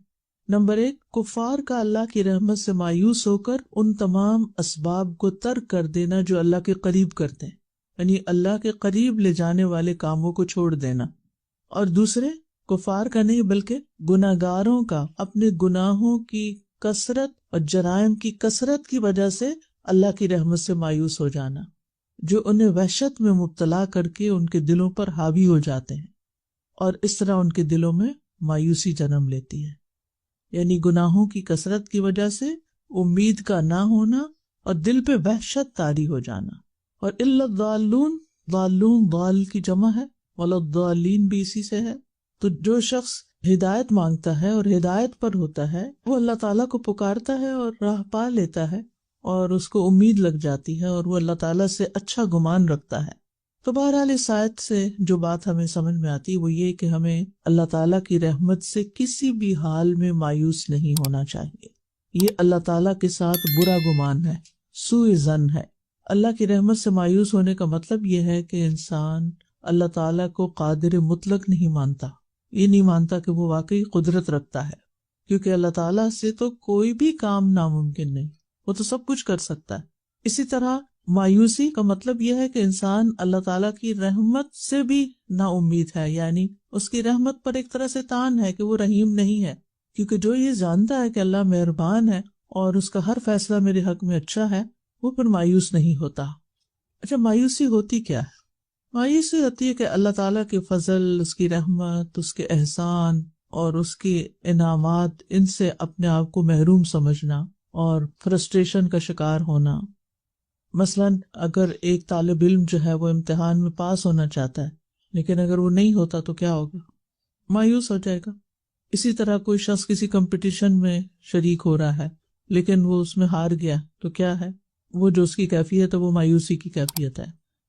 A: نمبر 1، کفار کا اللہ کی رحمت سے مایوس ہو کر ان تمام اسباب کو ترک کر دینا جو اللہ کے قریب کرتے ہیں، یعنی اللہ کے قریب لے جانے والے کاموں کو چھوڑ دینا۔ اور دوسرے، کفار کا نہیں بلکہ گناہگاروں کا اپنے گناہوں کی کثرت اور جرائم کی کثرت کی وجہ سے اللہ کی رحمت سے مایوس ہو جانا، جو انہیں وحشت میں مبتلا کر کے ان کے دلوں پر حاوی ہو جاتے ہیں، اور اس طرح ان کے دلوں میں مایوسی جنم لیتی ہے، یعنی گناہوں کی کثرت کی وجہ سے امید کا نہ ہونا اور دل پہ وحشت طاری ہو جانا۔ اور الا الضالون، ضالون ضال کی جمع ہے، ولا الضالین بھی اسی سے ہے۔ تو جو شخص ہدایت مانگتا ہے اور ہدایت پر ہوتا ہے، وہ اللہ تعالیٰ کو پکارتا ہے اور راہ پا لیتا ہے اور اس کو امید لگ جاتی ہے اور وہ اللہ تعالیٰ سے اچھا گمان رکھتا ہے۔ تو بہرحال اس آیت سے جو بات ہمیں سمجھ میں آتی ہے وہ یہ کہ ہمیں اللہ تعالیٰ کی رحمت سے کسی بھی حال میں مایوس نہیں ہونا چاہیے۔ یہ اللہ تعالیٰ کے ساتھ برا گمان ہے، سوء ظن ہے۔ اللہ کی رحمت سے مایوس ہونے کا مطلب یہ ہے کہ انسان اللہ تعالیٰ کو قادر مطلق نہیں مانتا، یہ نہیں مانتا کہ وہ واقعی قدرت رکھتا ہے، کیونکہ اللہ تعالیٰ سے تو کوئی بھی کام ناممکن نہیں، وہ تو سب کچھ کر سکتا ہے۔ اسی طرح مایوسی کا مطلب یہ ہے کہ انسان اللہ تعالیٰ کی رحمت سے بھی نا امید ہے، یعنی اس کی رحمت پر ایک طرح سے طعن ہے کہ وہ رحیم نہیں ہے، کیونکہ جو یہ جانتا ہے کہ اللہ مہربان ہے اور اس کا ہر فیصلہ میرے حق میں اچھا ہے، وہ پھر مایوس نہیں ہوتا۔ اچھا، مایوسی ہوتی کیا ہے؟ مایوسی ہوتی ہے کہ اللہ تعالیٰ کے فضل، اس کی رحمت، اس کے احسان اور اس کے انعامات، ان سے اپنے آپ کو محروم سمجھنا اور فرسٹریشن کا شکار ہونا۔ مثلاً اگر ایک طالب علم جو ہے وہ امتحان میں پاس ہونا چاہتا ہے، لیکن اگر وہ نہیں ہوتا تو کیا ہوگا؟ مایوس ہو جائے گا۔ اسی طرح کوئی شخص کسی کمپٹیشن میں شریک ہو رہا ہے لیکن وہ اس میں ہار گیا تو کیا ہے؟ وہ جو اس کی کیفیت ہے وہ مایوسی کی کیفیت ہے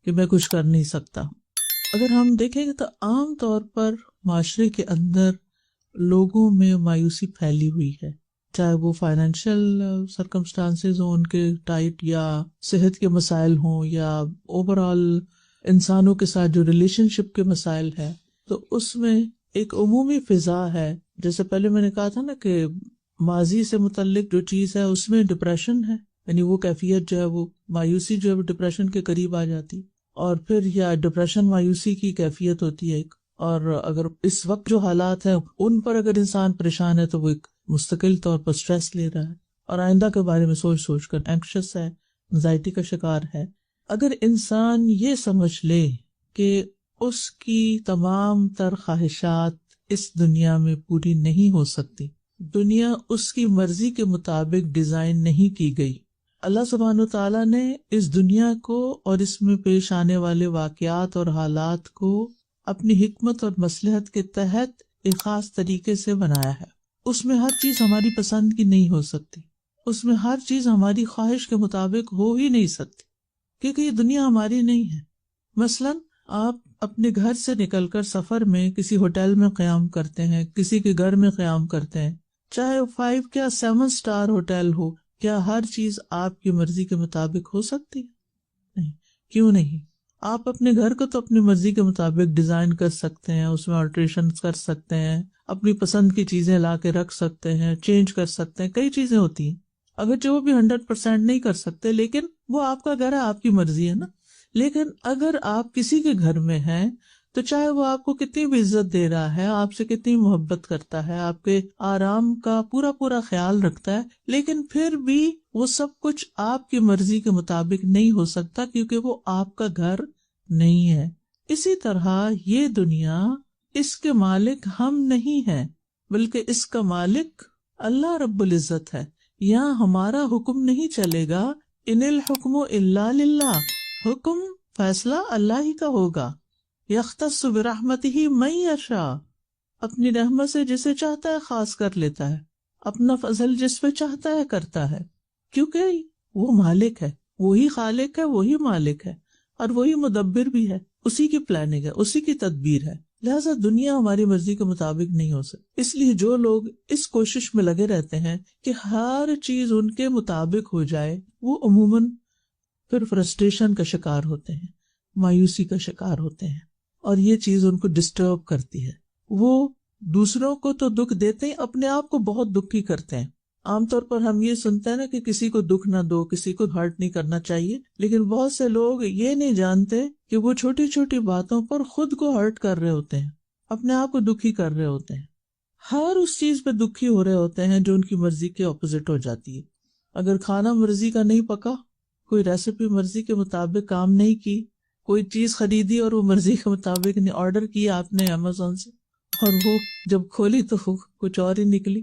A: کہ میں کچھ کر نہیں سکتا۔ اگر ہم دیکھیں گے تو عام طور پر معاشرے کے اندر لوگوں میں مایوسی پھیلی ہوئی ہے، چاہے وہ فائنینشیل سرکمسٹانسز ہوں ان کے ٹائٹ، یا صحت کے مسائل ہوں، یا اوور آل انسانوں کے ساتھ جو ریلیشن شپ کے مسائل ہیں، تو اس میں ایک عمومی فضا ہے۔ جیسے پہلے میں نے کہا تھا نا کہ ماضی سے متعلق جو چیز ہے اس میں ڈپریشن ہے، یعنی وہ کیفیت جو ہے، وہ مایوسی جو ہے وہ ڈپریشن کے قریب آ جاتی، اور پھر یا ڈپریشن مایوسی کی کیفیت ہوتی ہے ایک۔ اور اگر اس وقت جو حالات ہیں ان پر اگر انسان پریشان ہے تو وہ ایک مستقل طور پر سٹریس لے رہا ہے اور آئندہ کے بارے میں سوچ سوچ کر اینکشس ہے، انزائٹی کا شکار ہے۔ اگر انسان یہ سمجھ لے کہ اس کی تمام تر خواہشات اس دنیا میں پوری نہیں ہو سکتی، دنیا اس کی مرضی کے مطابق ڈیزائن نہیں کی گئی، اللہ سبحانہ وتعالیٰ نے اس دنیا کو اور اس میں پیش آنے والے واقعات اور حالات کو اپنی حکمت اور مصلحت کے تحت ایک خاص طریقے سے بنایا ہے۔ اس میں ہر چیز ہماری پسند کی نہیں ہو سکتی، اس میں ہر چیز ہماری خواہش کے مطابق ہو ہی نہیں سکتی، کیونکہ یہ دنیا ہماری نہیں ہے۔ مثلاً آپ اپنے گھر سے نکل کر سفر میں کسی ہوٹل میں قیام کرتے ہیں، کسی کے گھر میں قیام کرتے ہیں، چاہے 5 کیا 7 سٹار ہوٹل ہو، کیا ہر چیز آپ کی مرضی کے مطابق ہو سکتی ہے؟ نہیں۔ کیوں نہیں؟ آپ اپنے گھر کو تو اپنی مرضی کے مطابق ڈیزائن کر سکتے ہیں، اس میں آلٹریشن کر سکتے ہیں، اپنی پسند کی چیزیں لا کے رکھ سکتے ہیں، چینج کر سکتے ہیں، کئی چیزیں ہوتی ہیں، اگرچہ وہ بھی 100% نہیں کر سکتے، لیکن وہ آپ کا گھر ہے، آپ کی مرضی ہے نا۔ لیکن اگر آپ کسی کے گھر میں ہیں تو چاہے وہ آپ کو کتنی بھی عزت دے رہا ہے، آپ سے کتنی محبت کرتا ہے، آپ کے آرام کا پورا خیال رکھتا ہے، لیکن پھر بھی وہ سب کچھ آپ کی مرضی کے مطابق نہیں ہو سکتا، کیونکہ وہ آپ کا گھر نہیں ہے۔ اسی طرح یہ دنیا، اس کے مالک ہم نہیں ہیں، بلکہ اس کا مالک اللہ رب العزت ہے۔ یہاں ہمارا حکم نہیں چلے گا، ان الحکم الا للہ، حکم فیصلہ اللہ ہی کا ہوگا۔ یختص برحمتہ من یشاء، اپنی رحمت سے جسے چاہتا ہے خاص کر لیتا ہے، اپنا فضل جس پہ چاہتا ہے کرتا ہے، کیونکہ وہ مالک ہے، وہی خالق ہے، وہی مالک ہے، اور وہی مدبر بھی ہے، اسی کی پلاننگ ہے، اسی کی تدبیر ہے۔ لہٰذا دنیا ہماری مرضی کے مطابق نہیں ہو سکتی۔ اس لیے جو لوگ اس کوشش میں لگے رہتے ہیں کہ ہر چیز ان کے مطابق ہو جائے، وہ عموماً پھر فرسٹریشن کا شکار ہوتے ہیں، مایوسی کا شکار ہوتے ہیں، اور یہ چیز ان کو ڈسٹرب کرتی ہے۔ وہ دوسروں کو تو دکھ دیتے ہیں، اپنے آپ کو بہت دکھی کرتے ہیں۔ عام طور پر ہم یہ سنتے ہیں نا کہ کسی کو دکھ نہ دو، کسی کو ہرٹ نہیں کرنا چاہیے، لیکن بہت سے لوگ یہ نہیں جانتے کہ وہ چھوٹی چھوٹی باتوں پر خود کو ہرٹ کر رہے ہوتے ہیں، اپنے آپ کو دکھی کر رہے ہوتے ہیں، ہر اس چیز پہ دکھی ہو رہے ہوتے ہیں جو ان کی مرضی کے اپوزٹ ہو جاتی ہے۔ اگر کھانا مرضی کا نہیں پکا، کوئی ریسیپی مرضی کے مطابق کام نہیں کی، کوئی چیز خریدی اور وہ مرضی کے مطابق نہیں، آرڈر کیا آپ نے امیزون سے، اور وہ جب کھولی تو کچھ اور ہی نکلی۔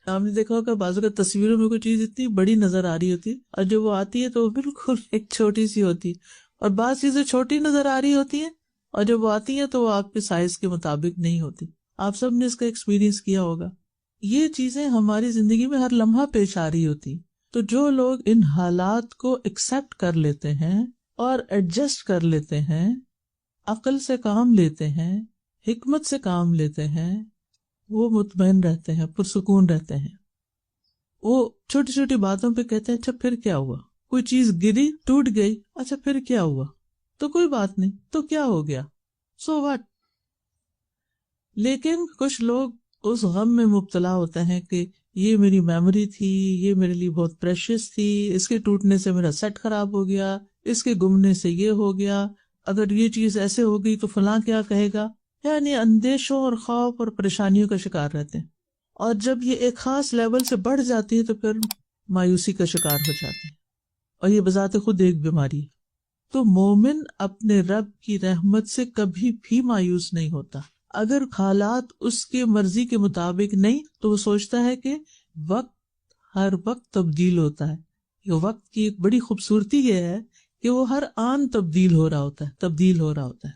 A: آپ نے دیکھا ہوگا بعض اوقات تصویروں میں کوئی چیز اتنی بڑی نظر آ رہی ہوتی ہے اور جب وہ آتی ہے تو وہ بالکل ایک چھوٹی سی ہوتی ہے، اور بعض چیزیں چھوٹی نظر آ رہی ہوتی ہیں اور جب وہ آتی ہیں تو وہ آپ کے سائز کے مطابق نہیں ہوتی۔ آپ سب نے اس کا ایکسپیرینس کیا ہوگا. یہ چیزیں ہماری زندگی میں ہر لمحہ پیش آ رہی ہوتی. تو جو لوگ ان حالات کو ایکسپٹ کر لیتے ہیں اور ایڈجسٹ کر لیتے ہیں، عقل سے کام لیتے ہیں، حکمت سے کام لیتے ہیں، وہ مطمئن رہتے ہیں، پرسکون رہتے ہیں. وہ چھوٹی چھوٹی باتوں پہ کہتے ہیں اچھا پھر کیا ہوا، کوئی چیز گری ٹوٹ گئی، اچھا پھر کیا ہوا، تو کوئی بات نہیں، تو کیا ہو گیا، سو واٹ. لیکن کچھ لوگ اس غم میں مبتلا ہوتے ہیں کہ یہ میری میموری تھی، یہ میرے لیے بہت پریشیس تھی، اس کے ٹوٹنے سے میرا سیٹ خراب ہو گیا، اس کے گمنے سے یہ ہو گیا، اگر یہ چیز ایسے ہو گئی تو فلاں کیا کہے گا. یعنی اندیشوں اور خوف اور پریشانیوں کا شکار رہتے ہیں. اور جب یہ ایک خاص لیول سے بڑھ جاتی ہے تو پھر مایوسی کا شکار ہو جاتے ہیں، اور یہ بذات خود ایک بیماری ہے. تو مومن اپنے رب کی رحمت سے کبھی بھی مایوس نہیں ہوتا. اگر حالات اس کے مرضی کے مطابق نہیں تو وہ سوچتا ہے کہ وقت ہر وقت تبدیل ہوتا ہے. یہ وقت کی ایک بڑی خوبصورتی یہ ہے کہ وہ ہر آن تبدیل ہو رہا ہوتا ہے.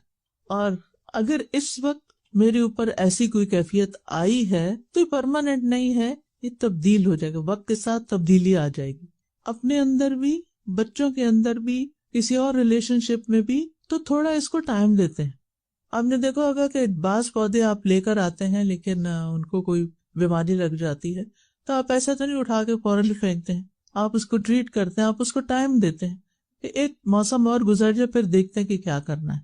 A: اور اگر اس وقت میرے اوپر ایسی کوئی کیفیت آئی ہے تو یہ پرماننٹ نہیں ہے، یہ تبدیل ہو جائے گا، وقت کے ساتھ تبدیلی آ جائے گی. اپنے اندر بھی، بچوں کے اندر بھی، کسی اور ریلیشن شپ میں بھی، تو تھوڑا اس کو ٹائم دیتے ہیں. آپ نے دیکھا ہوگا کہ بعض پودے آپ لے کر آتے ہیں لیکن ان کو کوئی بیماری لگ جاتی ہے تو آپ ایسا تو نہیں اٹھا کے فوراً پھینکتے ہیں، آپ اس کو ٹریٹ کرتے ہیں، آپ اس کو ٹائم دیتے ہیں کہ ایک موسم اور گزر جائے، پھر دیکھتے ہیں کہ کیا کرنا ہے.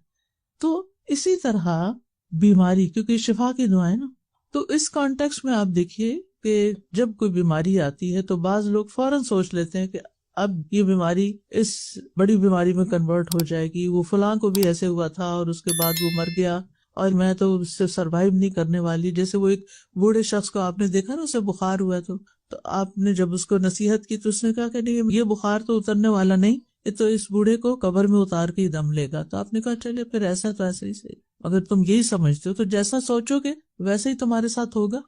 A: تو اسی طرح بیماری، کیونکہ شفا کی دعا ہے نا، تو اس کانٹیکسٹ میں آپ دیکھیے کہ جب کوئی بیماری آتی ہے تو بعض لوگ فوراً سوچ لیتے ہیں کہ اب یہ بیماری اس بڑی بیماری میں کنورٹ ہو جائے گی، وہ فلاں کو بھی ایسے ہوا تھا اور اس کے بعد وہ مر گیا اور میں تو اس سے سروائیو نہیں کرنے والی. جیسے وہ ایک بوڑھے شخص کو آپ نے دیکھا نا، اسے بخار ہوا تو آپ نے جب اس کو نصیحت کی تو اس نے کہا کہ نہیں، یہ بخار تو اترنے والا نہیں، یہ تو اس بوڑھے کو قبر میں اتار کے ہی دم لے گا. تو آپ نے کہا چلے پھر ایسا تو ایسا ہی صحیح، اگر تم یہی سمجھتے ہو تو جیسا سوچو گے ویسے ہی تمہارے ساتھ ہوگا.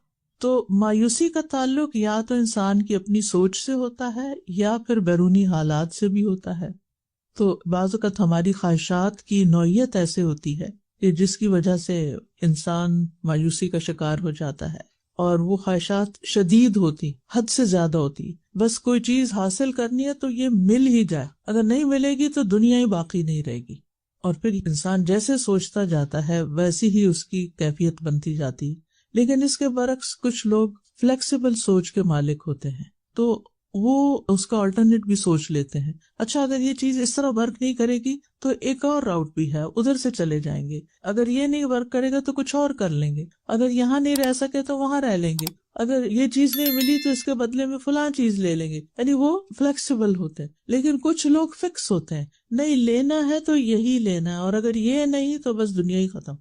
A: تو مایوسی کا تعلق یا تو انسان کی اپنی سوچ سے ہوتا ہے یا پھر بیرونی حالات سے بھی ہوتا ہے. تو بعض اوقات ہماری خواہشات کی نوعیت ایسے ہوتی ہے کہ جس کی وجہ سے انسان مایوسی کا شکار ہو جاتا ہے، اور وہ خواہشات شدید ہوتی، حد سے زیادہ ہوتی. بس کوئی چیز حاصل کرنی ہے تو یہ مل ہی جائے، اگر نہیں ملے گی تو دنیا ہی باقی نہیں رہے گی. اور پھر انسان جیسے سوچتا جاتا ہے ویسی ہی اس کی کیفیت بنتی جاتی. لیکن اس کے برعکس کچھ لوگ فلیکسیبل سوچ کے مالک ہوتے ہیں، تو وہ اس کا آلٹرنیٹ بھی سوچ لیتے ہیں. اچھا اگر یہ چیز اس طرح ورک نہیں کرے گی تو ایک اور راؤٹ بھی ہے، ادھر سے چلے جائیں گے. اگر یہ نہیں ورک کرے گا تو کچھ اور کر لیں گے. اگر یہاں نہیں رہ سکے تو وہاں رہ لیں گے. اگر یہ چیز نہیں ملی تو اس کے بدلے میں فلاں چیز لے لیں گے. یعنی وہ فلیکسیبل ہوتے ہیں. لیکن کچھ لوگ فکس ہوتے ہیں، نہیں لینا ہے تو یہی لینا ہے، اور اگر یہ نہیں تو بس دنیا ہی ختم.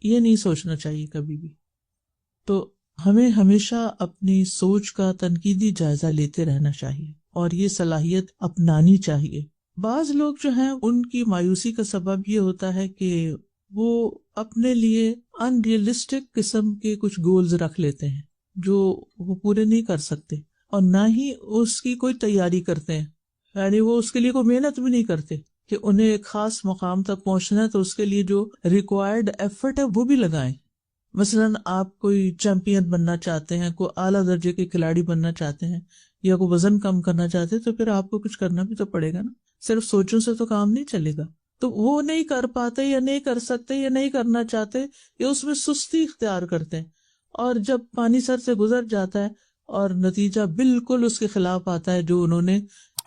A: یہ نہیں سوچنا چاہیے کبھی بھی. تو ہمیں ہمیشہ اپنی سوچ کا تنقیدی جائزہ لیتے رہنا چاہیے اور یہ صلاحیت اپنانی چاہیے. بعض لوگ جو ہیں ان کی مایوسی کا سبب یہ ہوتا ہے کہ وہ اپنے لیے ان ریئلسٹک قسم کے کچھ گولز رکھ لیتے ہیں جو وہ پورے نہیں کر سکتے، اور نہ ہی اس کی کوئی تیاری کرتے ہیں. یعنی وہ اس کے لیے کوئی محنت بھی نہیں کرتے کہ انہیں ایک خاص مقام تک پہنچنا ہے تو اس کے لیے جو ریکوائرڈ ایفرٹ ہے وہ بھی لگائیں. مثلاً آپ کوئی چیمپئن بننا چاہتے ہیں، کوئی اعلیٰ درجے کے کھلاڑی بننا چاہتے ہیں، یا کوئی وزن کم کرنا چاہتے ہیں، تو پھر آپ کو کچھ کرنا بھی تو پڑے گا نا. صرف سوچوں سے تو کام نہیں چلے گا. تو وہ نہیں کر پاتے یا نہیں کر سکتے یا نہیں کرنا چاہتے، یا اس میں سستی اختیار کرتے ہیں، اور جب پانی سر سے گزر جاتا ہے اور نتیجہ بالکل اس کے خلاف آتا ہے جو انہوں نے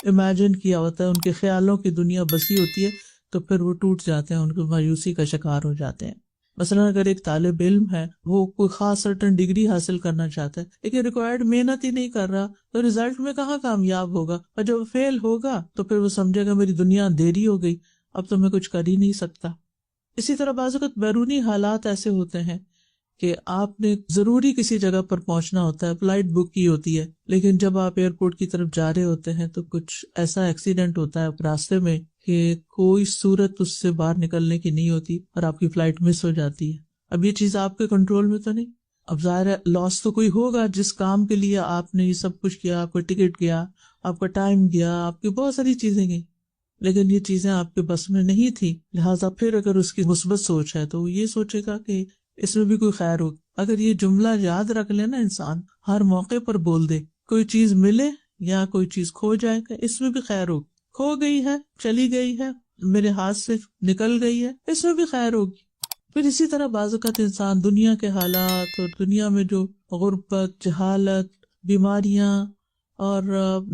A: امیجن کیا ہوتا ہے، ان کے خیالوں کی دنیا بسی ہوتی ہے، تو پھر وہ ٹوٹ جاتے ہیں، ان کو مایوسی کا شکار ہو جاتے ہیں. مثلا اگر ایک طالب علم ہے، وہ کوئی خاص سرٹن ڈگری حاصل کرنا چاہتا ہے لیکن ریکوائرڈ محنت ہی نہیں کر رہا، تو رزلٹ میں کہاں کامیاب ہوگا. اور جب فیل ہوگا تو پھر وہ سمجھے گا میری دنیا اندھیری ہو گئی، اب تو میں کچھ کر ہی نہیں سکتا. اسی طرح بعض اوقات بیرونی حالات ایسے ہوتے ہیں کہ آپ نے ضروری کسی جگہ پر پہنچنا ہوتا ہے، فلائٹ بک کی ہوتی ہے، لیکن جب آپ ایئرپورٹ کی طرف جا رہے ہوتے ہیں تو کچھ ایسا ایکسیڈنٹ ہوتا ہے راستے میں کہ کوئی صورت اس سے باہر نکلنے کی نہیں ہوتی اور آپ کی فلائٹ مس ہو جاتی ہے. اب یہ چیز آپ کے کنٹرول میں تو نہیں. اب ظاہر ہے لاس تو کوئی ہوگا، جس کام کے لیے آپ نے یہ سب کچھ کیا، آپ کا ٹکٹ گیا، آپ کا ٹائم گیا، آپ کی بہت ساری چیزیں گئی، لیکن یہ چیزیں آپ کے بس میں نہیں تھی. لہٰذا پھر اگر اس کی مثبت سوچ ہے تو وہ یہ سوچے گا کہ اس میں بھی کوئی خیر ہو. اگر یہ جملہ یاد رکھ لینا انسان، ہر موقع پر بول دے، کوئی چیز ملے یا کوئی چیز کھو جائے گا، اس میں بھی خیر ہوگی، کھو گئی ہے، چلی گئی ہے، میرے ہاتھ سے نکل گئی ہے، اس میں بھی خیر ہوگی۔ پھر اسی طرح بعض اوقات انسان دنیا کے حالات اور دنیا میں جو غربت، جہالت، بیماریاں اور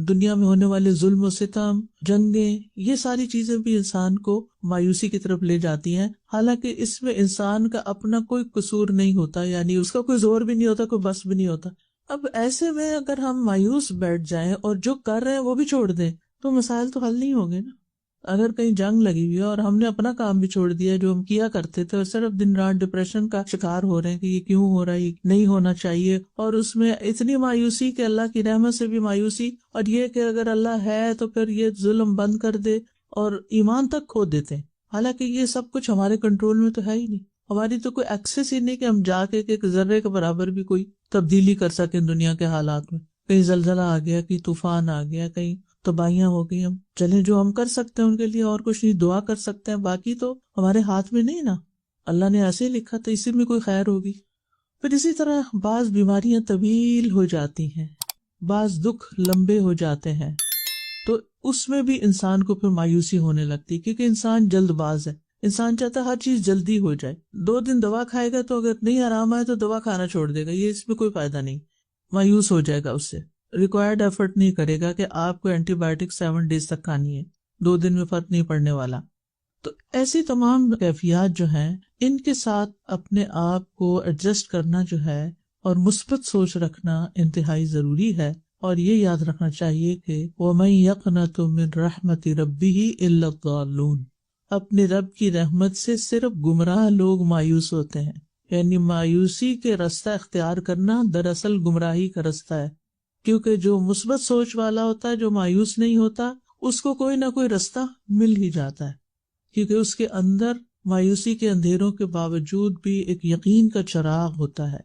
A: دنیا میں ہونے والے ظلم و ستم، جنگیں، یہ ساری چیزیں بھی انسان کو مایوسی کی طرف لے جاتی ہیں، حالانکہ اس میں انسان کا اپنا کوئی قصور نہیں ہوتا، یعنی اس کا کوئی زور بھی نہیں ہوتا، کوئی بس بھی نہیں ہوتا۔ اب ایسے میں اگر ہم مایوس بیٹھ جائیں اور جو کر رہے ہیں وہ بھی چھوڑ دیں تو مسائل تو حل نہیں ہوں گے نا۔ اگر کہیں جنگ لگی ہوئی ہے اور ہم نے اپنا کام بھی چھوڑ دیا جو ہم کیا کرتے تھے اور صرف دن رات ڈپریشن کا شکار ہو رہے ہیں کہ یہ کیوں ہو رہا ہے، یہ نہیں ہونا چاہیے، اور اس میں اتنی مایوسی کہ اللہ کی رحمت سے بھی مایوسی، اور یہ کہ اگر اللہ ہے تو پھر یہ ظلم بند کر دے، اور ایمان تک کھو دیتے ہیں، حالانکہ یہ سب کچھ ہمارے کنٹرول میں تو ہے ہی نہیں، ہماری تو کوئی ایکسس ہی نہیں کہ ہم جا کے ایک ذرے کے برابر بھی کوئی تبدیلی کر سکیں دنیا کے حالات میں۔ کہیں زلزلہ آ گیا، کہیں طوفان آ گیا، کہیں تباہیاں ہو گئی، ہم چلیں جو ہم کر سکتے ہیں ان کے لیے اور کچھ نہیں، دعا کر سکتے ہیں، باقی تو ہمارے ہاتھ میں نہیں نا، اللہ نے ایسے ہی لکھا تو اسی میں کوئی خیر ہوگی۔ پھر اسی طرح بعض بیماریاں طویل ہو جاتی ہیں، بعض دکھ لمبے ہو جاتے ہیں، تو اس میں بھی انسان کو پھر مایوسی ہونے لگتی، کیونکہ انسان جلد باز ہے، انسان چاہتا ہے ہر چیز جلدی ہو جائے، 2 دن دوا کھائے گا تو اگر نہیں آرام آئے تو دوا کھانا چھوڑ دے گا، یہ اس میں کوئی فائدہ نہیں، مایوس ہو جائے گا، اس سے ریکوائرڈ ایفرٹ نہیں کرے گا کہ آپ کو اینٹی بایوٹک 7 days تک کھانی ہے، 2 دن میں فرق نہیں پڑنے والا۔ تو ایسی تمام کیفیات جو ہیں ان کے ساتھ اپنے آپ کو ایڈجسٹ کرنا جو ہے اور مثبت سوچ رکھنا انتہائی ضروری ہے، اور یہ یاد رکھنا چاہیے کہ وَمَن يَقْنَطُ مِن رَحْمَةِ رَبِّهِ إِلَّا الضَّالُّونَ، اپنے رب کی رحمت سے صرف گمراہ لوگ مایوس ہوتے ہیں، یعنی مایوسی کے راستہ اختیار کرنا دراصل گمراہی کا راستہ ہے، کیونکہ جو مثبت سوچ والا ہوتا ہے، جو مایوس نہیں ہوتا، اس کو کوئی نہ کوئی راستہ مل ہی جاتا ہے، کیونکہ اس کے اندر مایوسی کے اندھیروں کے باوجود بھی ایک یقین کا چراغ ہوتا ہے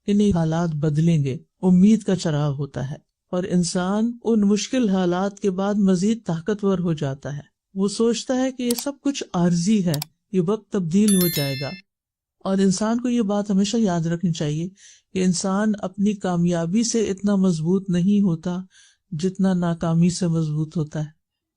A: کہ نہیں، حالات بدلیں گے، امید کا چراغ ہوتا ہے، اور انسان ان مشکل حالات کے بعد مزید طاقتور ہو جاتا ہے، وہ سوچتا ہے کہ یہ سب کچھ عارضی ہے، یہ وقت تبدیل ہو جائے گا۔ اور انسان کو یہ بات ہمیشہ یاد رکھنی چاہیے کہ انسان اپنی کامیابی سے اتنا مضبوط نہیں ہوتا جتنا ناکامی سے مضبوط ہوتا ہے،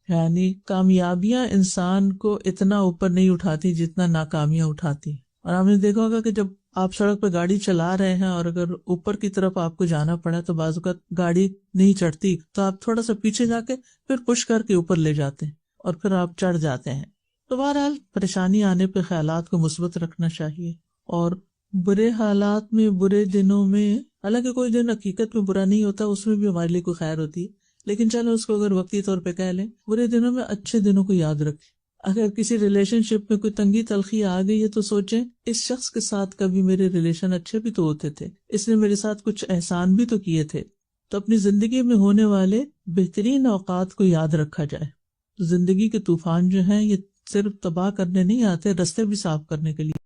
A: یعنی کامیابیاں انسان کو اتنا اوپر نہیں اٹھاتی جتنا ناکامیاں اٹھاتی۔ اور آپ نے دیکھا ہوگا کہ جب آپ سڑک پہ گاڑی چلا رہے ہیں اور اگر اوپر کی طرف آپ کو جانا پڑا تو بعض اوقات گاڑی نہیں چڑھتی تو آپ تھوڑا سا پیچھے جا کے پھر پش کر کے اوپر لے جاتے ہیں اور پھر آپ چڑھ جاتے ہیں۔ تو بہرحال پریشانی آنے پہ خیالات کو مثبت رکھنا چاہیے، اور برے حالات میں، برے دنوں میں، حالانکہ کوئی دن حقیقت میں برا نہیں ہوتا، اس میں بھی ہمارے لیے کوئی خیر ہوتی ہے، لیکن چلو اس کو اگر وقتی طور پہ کہہ لیں، برے دنوں میں اچھے دنوں کو یاد رکھیں۔ اگر کسی ریلیشن شپ میں کوئی تنگی تلخی آ گئی ہے تو سوچیں اس شخص کے ساتھ کبھی میرے ریلیشن اچھے بھی تو ہوتے تھے، اس نے میرے ساتھ کچھ احسان بھی تو کیے تھے، تو اپنی زندگی میں ہونے والے بہترین اوقات کو یاد رکھا جائے۔ زندگی کے طوفان جو ہیں یہ صرف تباہ کرنے نہیں آتے، رستے بھی صاف کرنے کے لیے